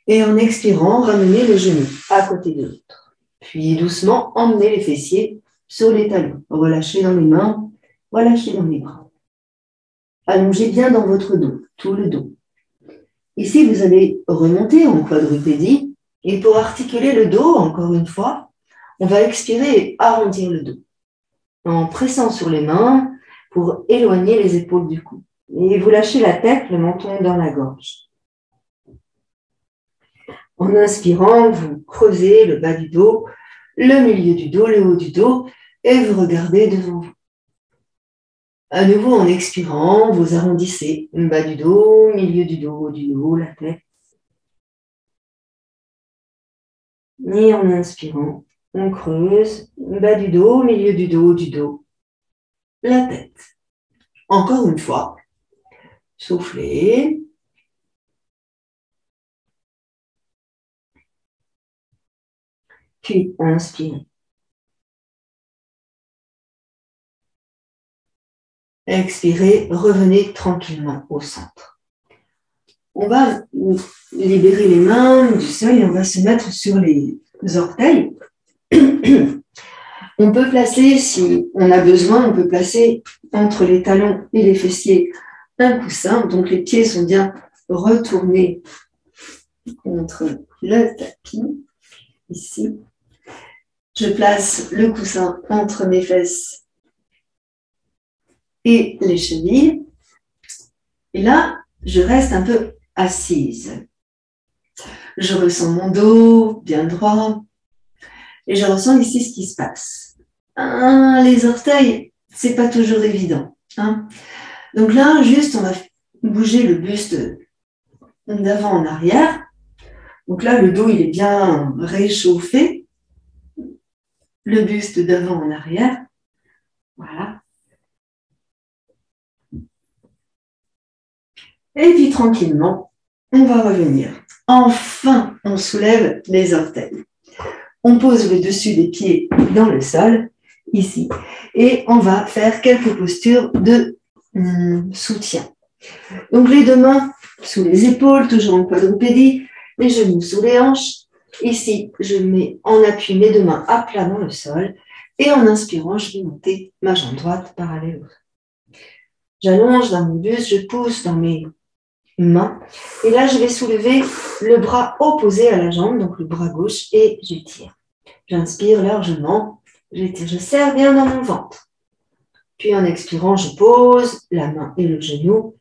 [SPEAKER 1] et en expirant, ramenez le genou à côté de l'autre. Puis doucement, emmenez les fessiers sur les talons. Relâchez dans les mains, relâchez dans les bras. Allongez bien dans votre dos, tout le dos. Ici, vous allez remonter en quadrupédie et pour articuler le dos, encore une fois, on va expirer et arrondir le dos en pressant sur les mains pour éloigner les épaules du cou. Et vous lâchez la tête, le menton dans la gorge. En inspirant, vous creusez le bas du dos, le milieu du dos, le haut du dos et vous regardez devant vous. À nouveau, en expirant, vous arrondissez le bas du dos, milieu du dos, haut du dos, la tête. Et en inspirant, on creuse le bas du dos, milieu du dos, haut du dos, la tête. Encore une fois, soufflez. Puis inspirez. Expirez, revenez tranquillement au centre. On va libérer les mains du sol et on va se mettre sur les orteils. On peut placer, si on a besoin, on peut placer entre les talons et les fessiers un coussin. Donc les pieds sont bien retournés contre le tapis, ici. Je place le coussin entre mes fesses et les chevilles. Et là, je reste un peu assise. Je ressens mon dos bien droit et je ressens ici ce qui se passe. Les orteils, c'est pas toujours évident. Donc là, juste, on va bouger le buste d'avant en arrière. Donc là, le dos, il est bien réchauffé. Le buste d'avant en arrière. Voilà. Et puis tranquillement, on va revenir. Enfin, on soulève les orteils. On pose le dessus des pieds dans le sol, ici, et on va faire quelques postures de soutien. Donc les deux mains sous les épaules, toujours en quadrupédie, les genoux sous les hanches. Ici, je mets en appui mes deux mains à plat dans le sol, et en inspirant, je vais monter ma jambe droite parallèle au sol. J'allonge dans mon buste, je pousse dans mes main. Et là, je vais soulever le bras opposé à la jambe, donc le bras gauche, et j'étire. J'inspire largement, j'étire, je serre bien dans mon ventre. Puis en expirant, je pose la main et le genou.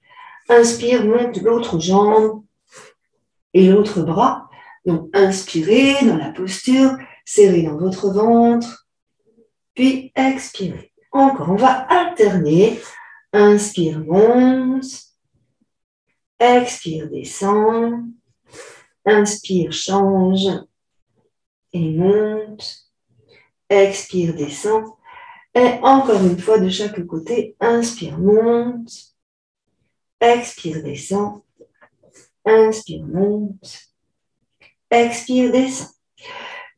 [SPEAKER 1] Inspire, monte l'autre jambe et l'autre bras. Donc inspirez dans la posture, serrez dans votre ventre, puis expirez. Encore, on va alterner. Inspire, monte. Expire, descend. Inspire, change et monte. Expire, descend. Et encore une fois de chaque côté. Inspire, monte. Expire, descend. Inspire, monte. Expire, descend.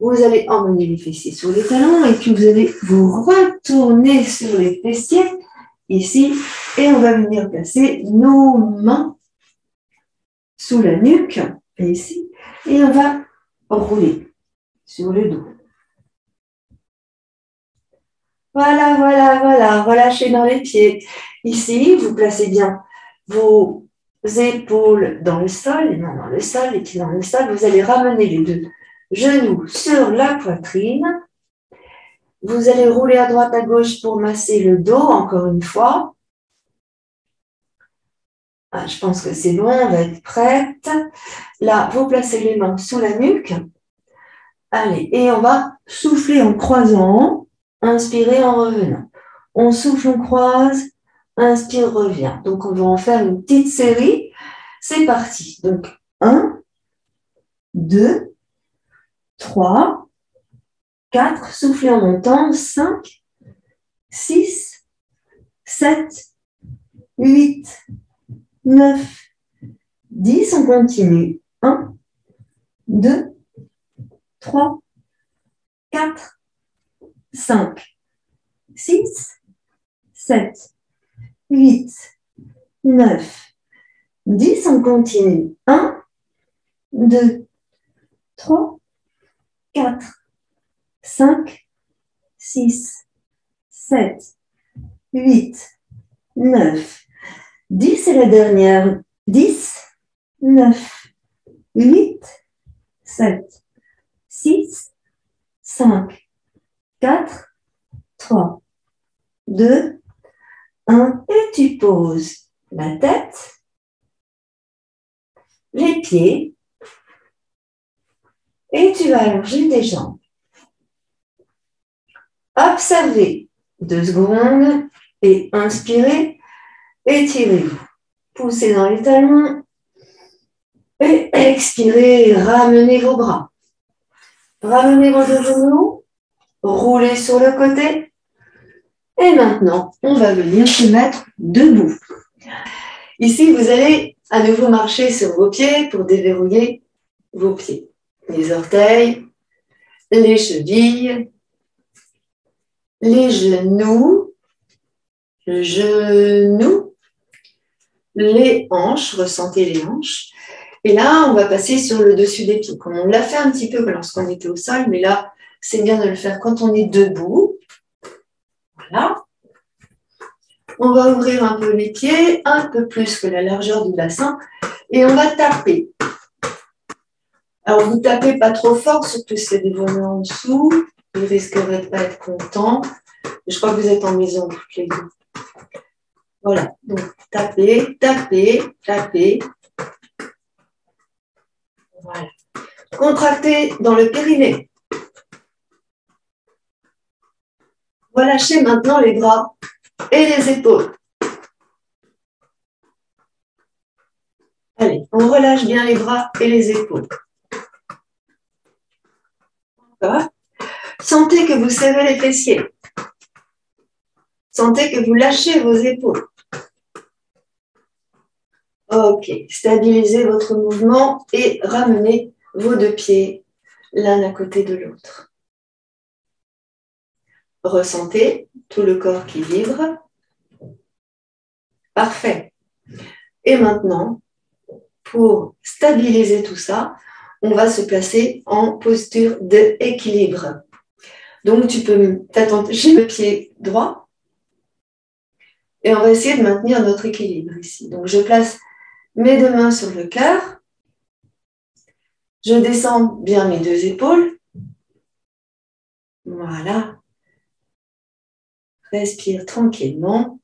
[SPEAKER 1] Vous allez emmener les fessiers sur les talons et puis vous allez vous retourner sur les fessiers ici et on va venir placer nos mains sous la nuque ici et on va rouler sur le dos. Voilà, voilà, voilà. Relâchez dans les pieds. Ici, vous placez bien vos épaules dans le sol, les mains dans le sol, les pieds dans le sol. Vous allez ramener les deux genoux sur la poitrine. Vous allez rouler à droite, à gauche pour masser le dos, encore une fois. Je pense que c'est bon, on va être prête. Là, vous placez les mains sous la nuque. Allez, et on va souffler en croisant. Inspirez en revenant. On souffle, on croise. Inspire, revient. Donc, on va en faire une petite série. C'est parti. Donc, 1, 2, 3, 4. Soufflez en montant. 5, 6, 7, 8, 9, 10. On continue. 1, 2, 3, 4, 5, 6, 7, 8, 9, 10. On continue. 1, 2, 3, 4, 5, 6, 7, 8, 9, 10. Et la dernière. 10, 9, 8, 7, 6, 5, 4, 3, 2, 1. Et tu poses la tête, les pieds, et tu vas allonger tes jambes. Observez 2 secondes. Et inspirez, étirez-vous. Poussez dans les talons. Et expirez, ramenez vos bras. Ramenez vos deux genoux. Roulez sur le côté. Et maintenant, on va venir se mettre debout. Ici, vous allez à nouveau marcher sur vos pieds pour déverrouiller vos pieds. Les orteils, les chevilles, les genoux, le genou, les hanches, ressentez les hanches. Et là, on va passer sur le dessus des pieds, comme on l'a fait un petit peu lorsqu'on était au sol, mais là, c'est bien de le faire quand on est debout. Voilà. On va ouvrir un peu les pieds, un peu plus que la largeur du bassin, et on va taper. Alors, vous tapez pas trop fort, surtout si c'est des volets en dessous. Vous risquerez de pas être content. Je crois que vous êtes en maison toutes les deux. Voilà, donc tapez, tapez, tapez. Voilà. Contractez dans le périnée. Relâchez maintenant les bras et les épaules. Allez, on relâche bien les bras et les épaules. Encore. Sentez que vous serrez les fessiers. Sentez que vous lâchez vos épaules. Ok, stabilisez votre mouvement et ramenez vos deux pieds l'un à côté de l'autre. Ressentez tout le corps qui vibre. Parfait. Et maintenant, pour stabiliser tout ça, on va se placer en posture d'équilibre. Donc, tu peux t'attacher le pied droit et on va essayer de maintenir notre équilibre ici. Donc, je place mes deux mains sur le cœur. Je descends bien mes deux épaules. Voilà. Respire tranquillement.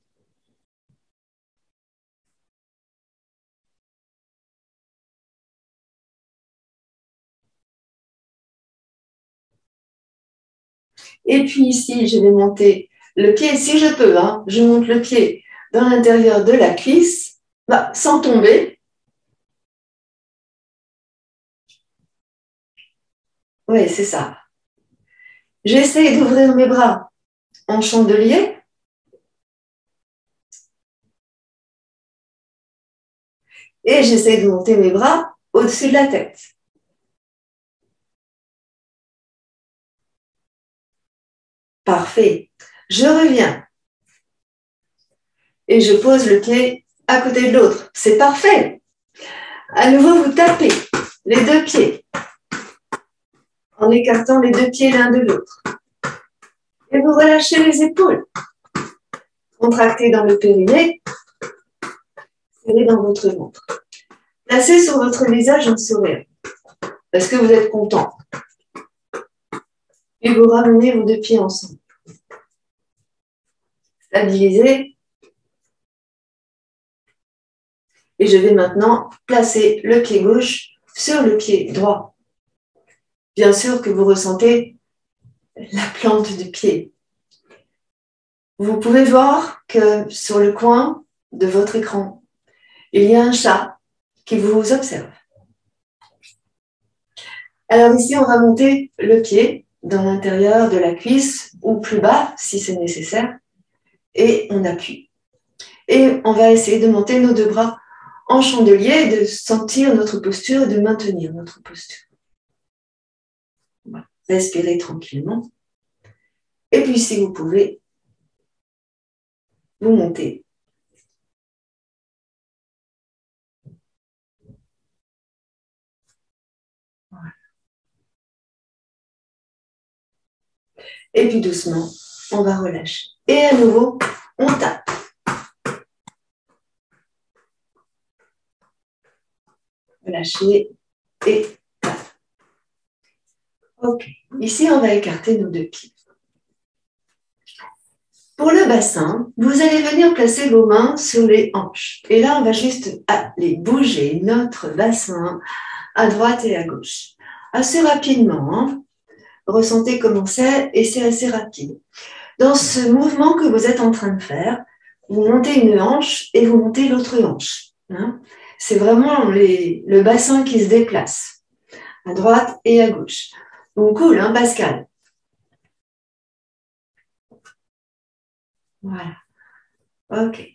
[SPEAKER 1] Et puis ici, je vais monter le pied, si je peux, hein, je monte le pied dans l'intérieur de la cuisse, sans tomber. Oui, c'est ça. J'essaie d'ouvrir mes bras en chandelier. Et j'essaie de monter mes bras au-dessus de la tête. Parfait. Je reviens. Et je pose le pied à côté de l'autre. C'est parfait. À nouveau, vous tapez les deux pieds en écartant les deux pieds l'un de l'autre. Et vous relâchez les épaules. Contractez dans le périnée. Serrez dans votre ventre. Placez sur votre visage un sourire. Est-ce que vous êtes content? Et vous ramenez vos deux pieds ensemble. Stabilisez. Et je vais maintenant placer le pied gauche sur le pied droit. Bien sûr que vous ressentez la plante du pied. Vous pouvez voir que sur le coin de votre écran, il y a un chat qui vous observe. Alors ici, on va monter le pied dans l'intérieur de la cuisse ou plus bas si c'est nécessaire et on appuie. Et on va essayer de monter nos deux bras en chandelier, de sentir notre posture et de maintenir notre posture. Voilà. Respirez tranquillement. Et puis si vous pouvez, vous montez. Voilà. Et puis doucement, on va relâcher. Et à nouveau, on tape. Relâchez et tape. Ok. Ici, on va écarter nos deux pieds. Pour le bassin, vous allez venir placer vos mains sur les hanches. Et là, on va juste aller bouger notre bassin à droite et à gauche. Assez rapidement. Hein. Ressentez comment c'est et c'est assez rapide. Dans ce mouvement que vous êtes en train de faire, vous montez une hanche et vous montez l'autre hanche. Hein. C'est vraiment le bassin qui se déplace, à droite et à gauche. Donc cool, hein, Pascal? Voilà. Ok.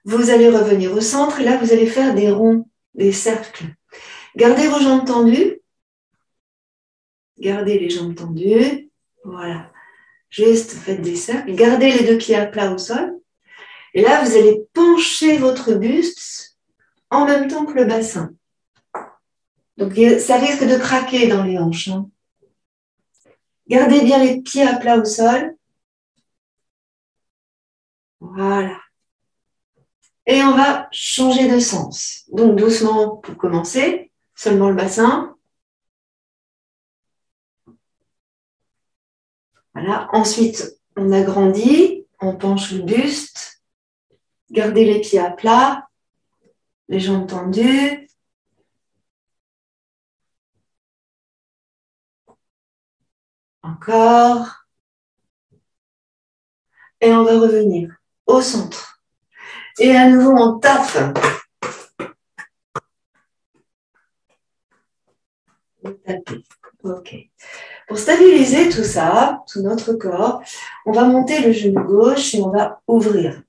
[SPEAKER 1] Vous allez revenir au centre et là, vous allez faire des ronds, des cercles. Gardez vos jambes tendues. Gardez les jambes tendues. Voilà. Juste faites des cercles. Gardez les deux pieds à plat au sol. Et là, vous allez pencher votre buste en même temps que le bassin. Donc, ça risque de craquer dans les hanches. Hein. Gardez bien les pieds à plat au sol. Voilà. Et on va changer de sens. Donc, doucement pour commencer. Seulement le bassin. Voilà. Ensuite, on agrandit. On penche le buste. Gardez les pieds à plat. Les jambes tendues. Encore. Et on va revenir au centre. Et à nouveau, on tape. Ok. Pour stabiliser tout ça, tout notre corps, on va monter le genou gauche et on va ouvrir.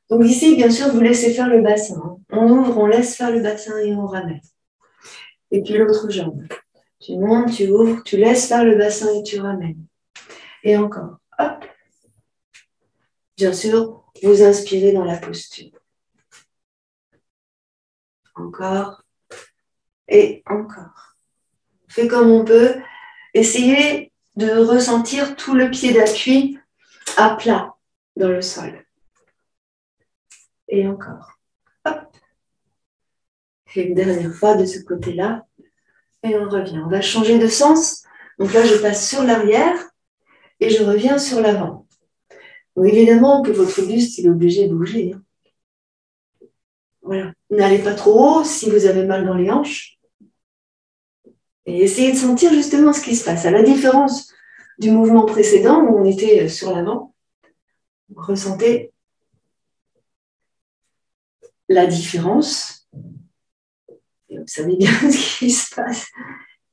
[SPEAKER 1] Donc ici, bien sûr, vous laissez faire le bassin. On ouvre, on laisse faire le bassin et on ramène. Et puis l'autre jambe. Tu montes, tu ouvres, tu laisses faire le bassin et tu ramènes. Et encore. Hop. Bien sûr, vous inspirez dans la posture. Encore. Et encore. On fait comme on peut. Essayez de ressentir tout le pied d'appui à plat dans le sol. Et encore. Hop. Et une dernière fois de ce côté-là. Et on revient. On va changer de sens. Donc là, je passe sur l'arrière et je reviens sur l'avant. Donc évidemment que votre buste, il est obligé de bouger. Voilà. N'allez pas trop haut si vous avez mal dans les hanches. Et essayez de sentir justement ce qui se passe. À la différence du mouvement précédent où on était sur l'avant, ressentez la différence. Et observez bien ce qui se passe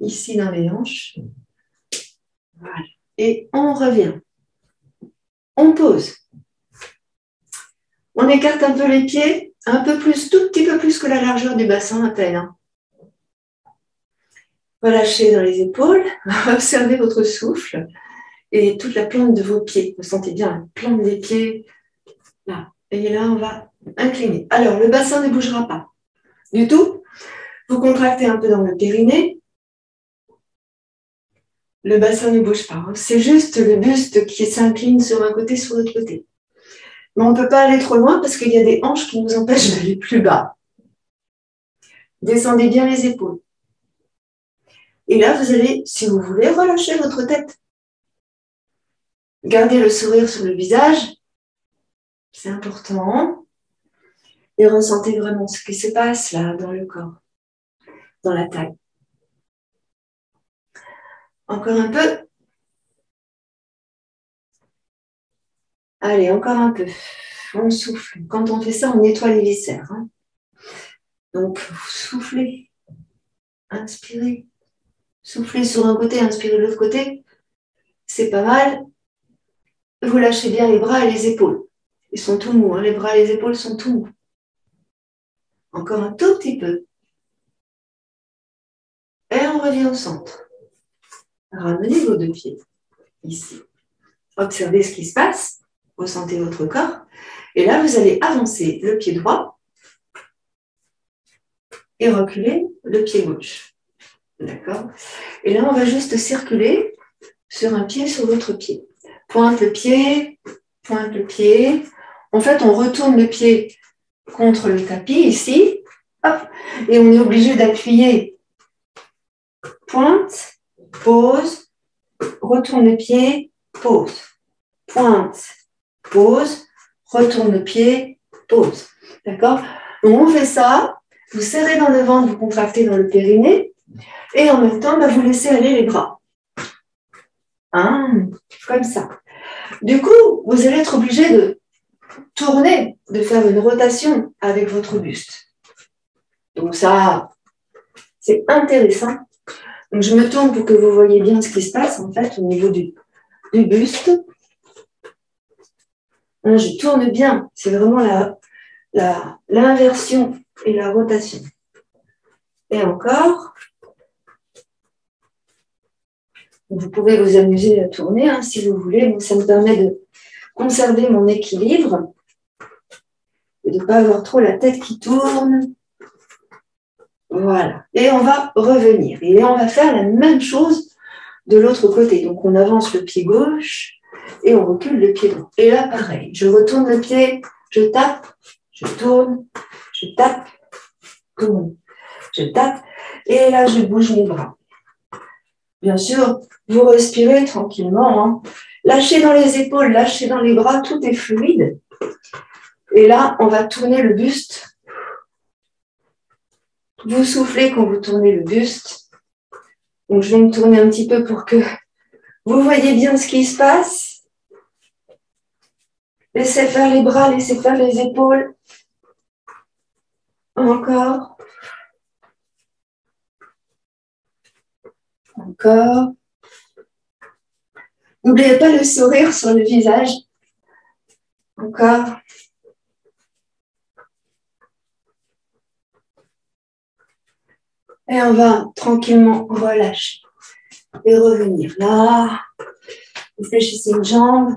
[SPEAKER 1] ici dans les hanches. Voilà. Et on revient. On pose. On écarte un peu les pieds, un peu plus, tout petit peu plus que la largeur du bassin à peine. Hein. Relâchez dans les épaules, observez votre souffle et toute la plante de vos pieds. Vous sentez bien la plante des pieds. Là. Et là, on va incliner. Alors, le bassin ne bougera pas du tout. Vous contractez un peu dans le périnée. Le bassin ne bouge pas. C'est juste le buste qui s'incline sur un côté, sur l'autre côté. Mais on ne peut pas aller trop loin parce qu'il y a des hanches qui nous empêchent d'aller plus bas. Descendez bien les épaules. Et là, vous allez, si vous voulez, relâcher votre tête. Gardez le sourire sur le visage. C'est important. Et ressentez vraiment ce qui se passe là dans le corps, dans la taille. Encore un peu. Allez, encore un peu. On souffle. Quand on fait ça, on nettoie les viscères. Hein. Donc, vous soufflez. Inspirez. Soufflez sur un côté, inspirez de l'autre côté. C'est pas mal. Vous lâchez bien les bras et les épaules. Ils sont tout mous. Hein. Les bras et les épaules sont tout mous. Encore un tout petit peu. Et on revient au centre. Ramenez vos deux pieds. Ici. Observez ce qui se passe. Ressentez votre corps. Et là, vous allez avancer le pied droit et reculer le pied gauche. D'accord? Et là, on va juste circuler sur un pied sur l'autre pied. Pointe le pied, pointe le pied. En fait, on retourne le pied contre le tapis ici. Hop, et on est obligé d'appuyer. Pointe, pose, retourne le pied, pose. Pointe, pose, retourne le pied, pose. D'accord? Donc, on fait ça. Vous serrez dans le ventre, vous contractez dans le périnée. Et en même temps, vous laissez aller les bras. Hein, comme ça. Du coup, vous allez être obligé de tourner, de faire une rotation avec votre buste. Donc ça, c'est intéressant. Donc je me tourne pour que vous voyez bien ce qui se passe en fait au niveau du buste. Je tourne bien, c'est vraiment l'inversion et la rotation. Et encore, vous pouvez vous amuser à tourner si vous voulez. Donc ça me permet de conserver mon équilibre et de ne pas avoir trop la tête qui tourne. Voilà. Et on va revenir. Et on va faire la même chose de l'autre côté. Donc on avance le pied gauche et on recule le pied droit. Et là, pareil, je retourne le pied, je tape, je tourne, je tape, tourne, je tape. Et là, je bouge mes bras. Bien sûr, vous respirez tranquillement. Lâchez dans les épaules, lâchez dans les bras, tout est fluide. Et là, on va tourner le buste. Vous soufflez quand vous tournez le buste. Donc, je vais me tourner un petit peu pour que vous voyez bien ce qui se passe. Laissez faire les bras, laissez faire les épaules. Encore. Encore. N'oubliez pas le sourire sur le visage. Encore. Et on va tranquillement relâcher et revenir là. Vous fléchissez une jambe.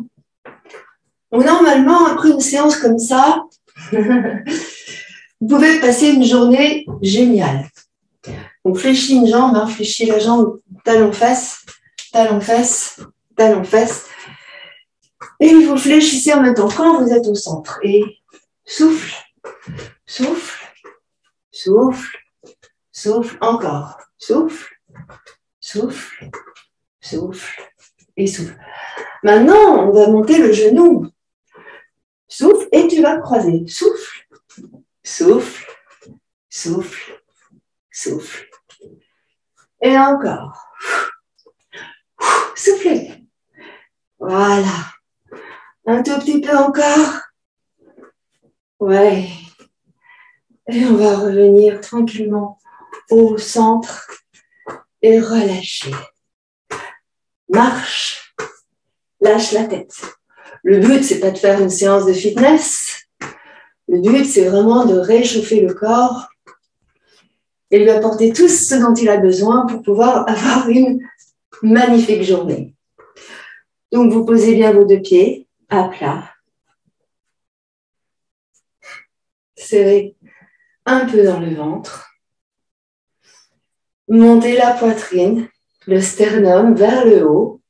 [SPEAKER 1] Donc, normalement, après une séance comme ça, vous pouvez passer une journée géniale. Donc, fléchis une jambe, fléchis la jambe, talon-fesse, talon-fesse, talon-fesse. Et vous fléchissez en même temps quand vous êtes au centre. Et souffle, souffle, souffle, souffle, encore. Souffle, souffle, souffle et souffle. Maintenant, on va monter le genou. Souffle et tu vas croiser. Souffle, souffle, souffle, souffle. Et encore. Soufflez. Voilà. Un tout petit peu encore. Ouais. Et on va revenir tranquillement au centre et relâcher. Marche. Lâche la tête. Le but, c'est pas de faire une séance de fitness. Le but, c'est vraiment de réchauffer le corps et lui apporter tout ce dont il a besoin pour pouvoir avoir une magnifique journée. Donc, vous posez bien vos deux pieds à plat. Serrez un peu dans le ventre. Montez la poitrine, le sternum vers le haut.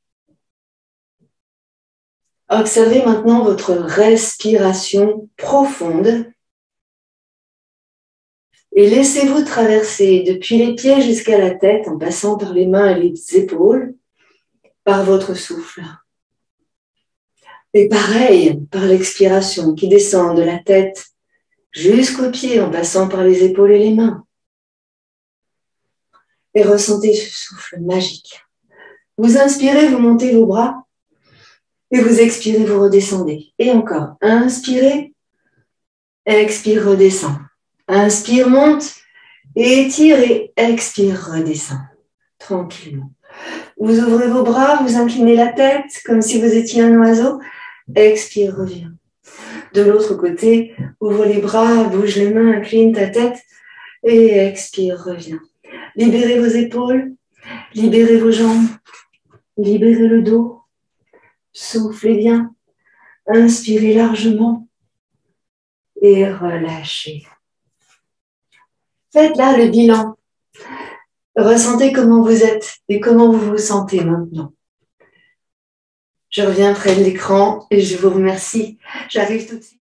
[SPEAKER 1] Observez maintenant votre respiration profonde et laissez-vous traverser depuis les pieds jusqu'à la tête en passant par les mains et les épaules par votre souffle. Et pareil, par l'expiration qui descend de la tête jusqu'aux pieds en passant par les épaules et les mains. Et ressentez ce souffle magique. Vous inspirez, vous montez vos bras. Et vous expirez, vous redescendez. Et encore, inspirez, expire, redescend. Inspire, monte, étire et expire, redescend. Tranquillement. Vous ouvrez vos bras, vous inclinez la tête comme si vous étiez un oiseau. Expire, reviens. De l'autre côté, ouvre les bras, bouge les mains, incline ta tête et expire, reviens. Libérez vos épaules, libérez vos jambes, libérez le dos. Soufflez bien, inspirez largement et relâchez. Faites là le bilan. Ressentez comment vous êtes et comment vous vous sentez maintenant. Je reviens près de l'écran et je vous remercie. J'arrive tout de suite.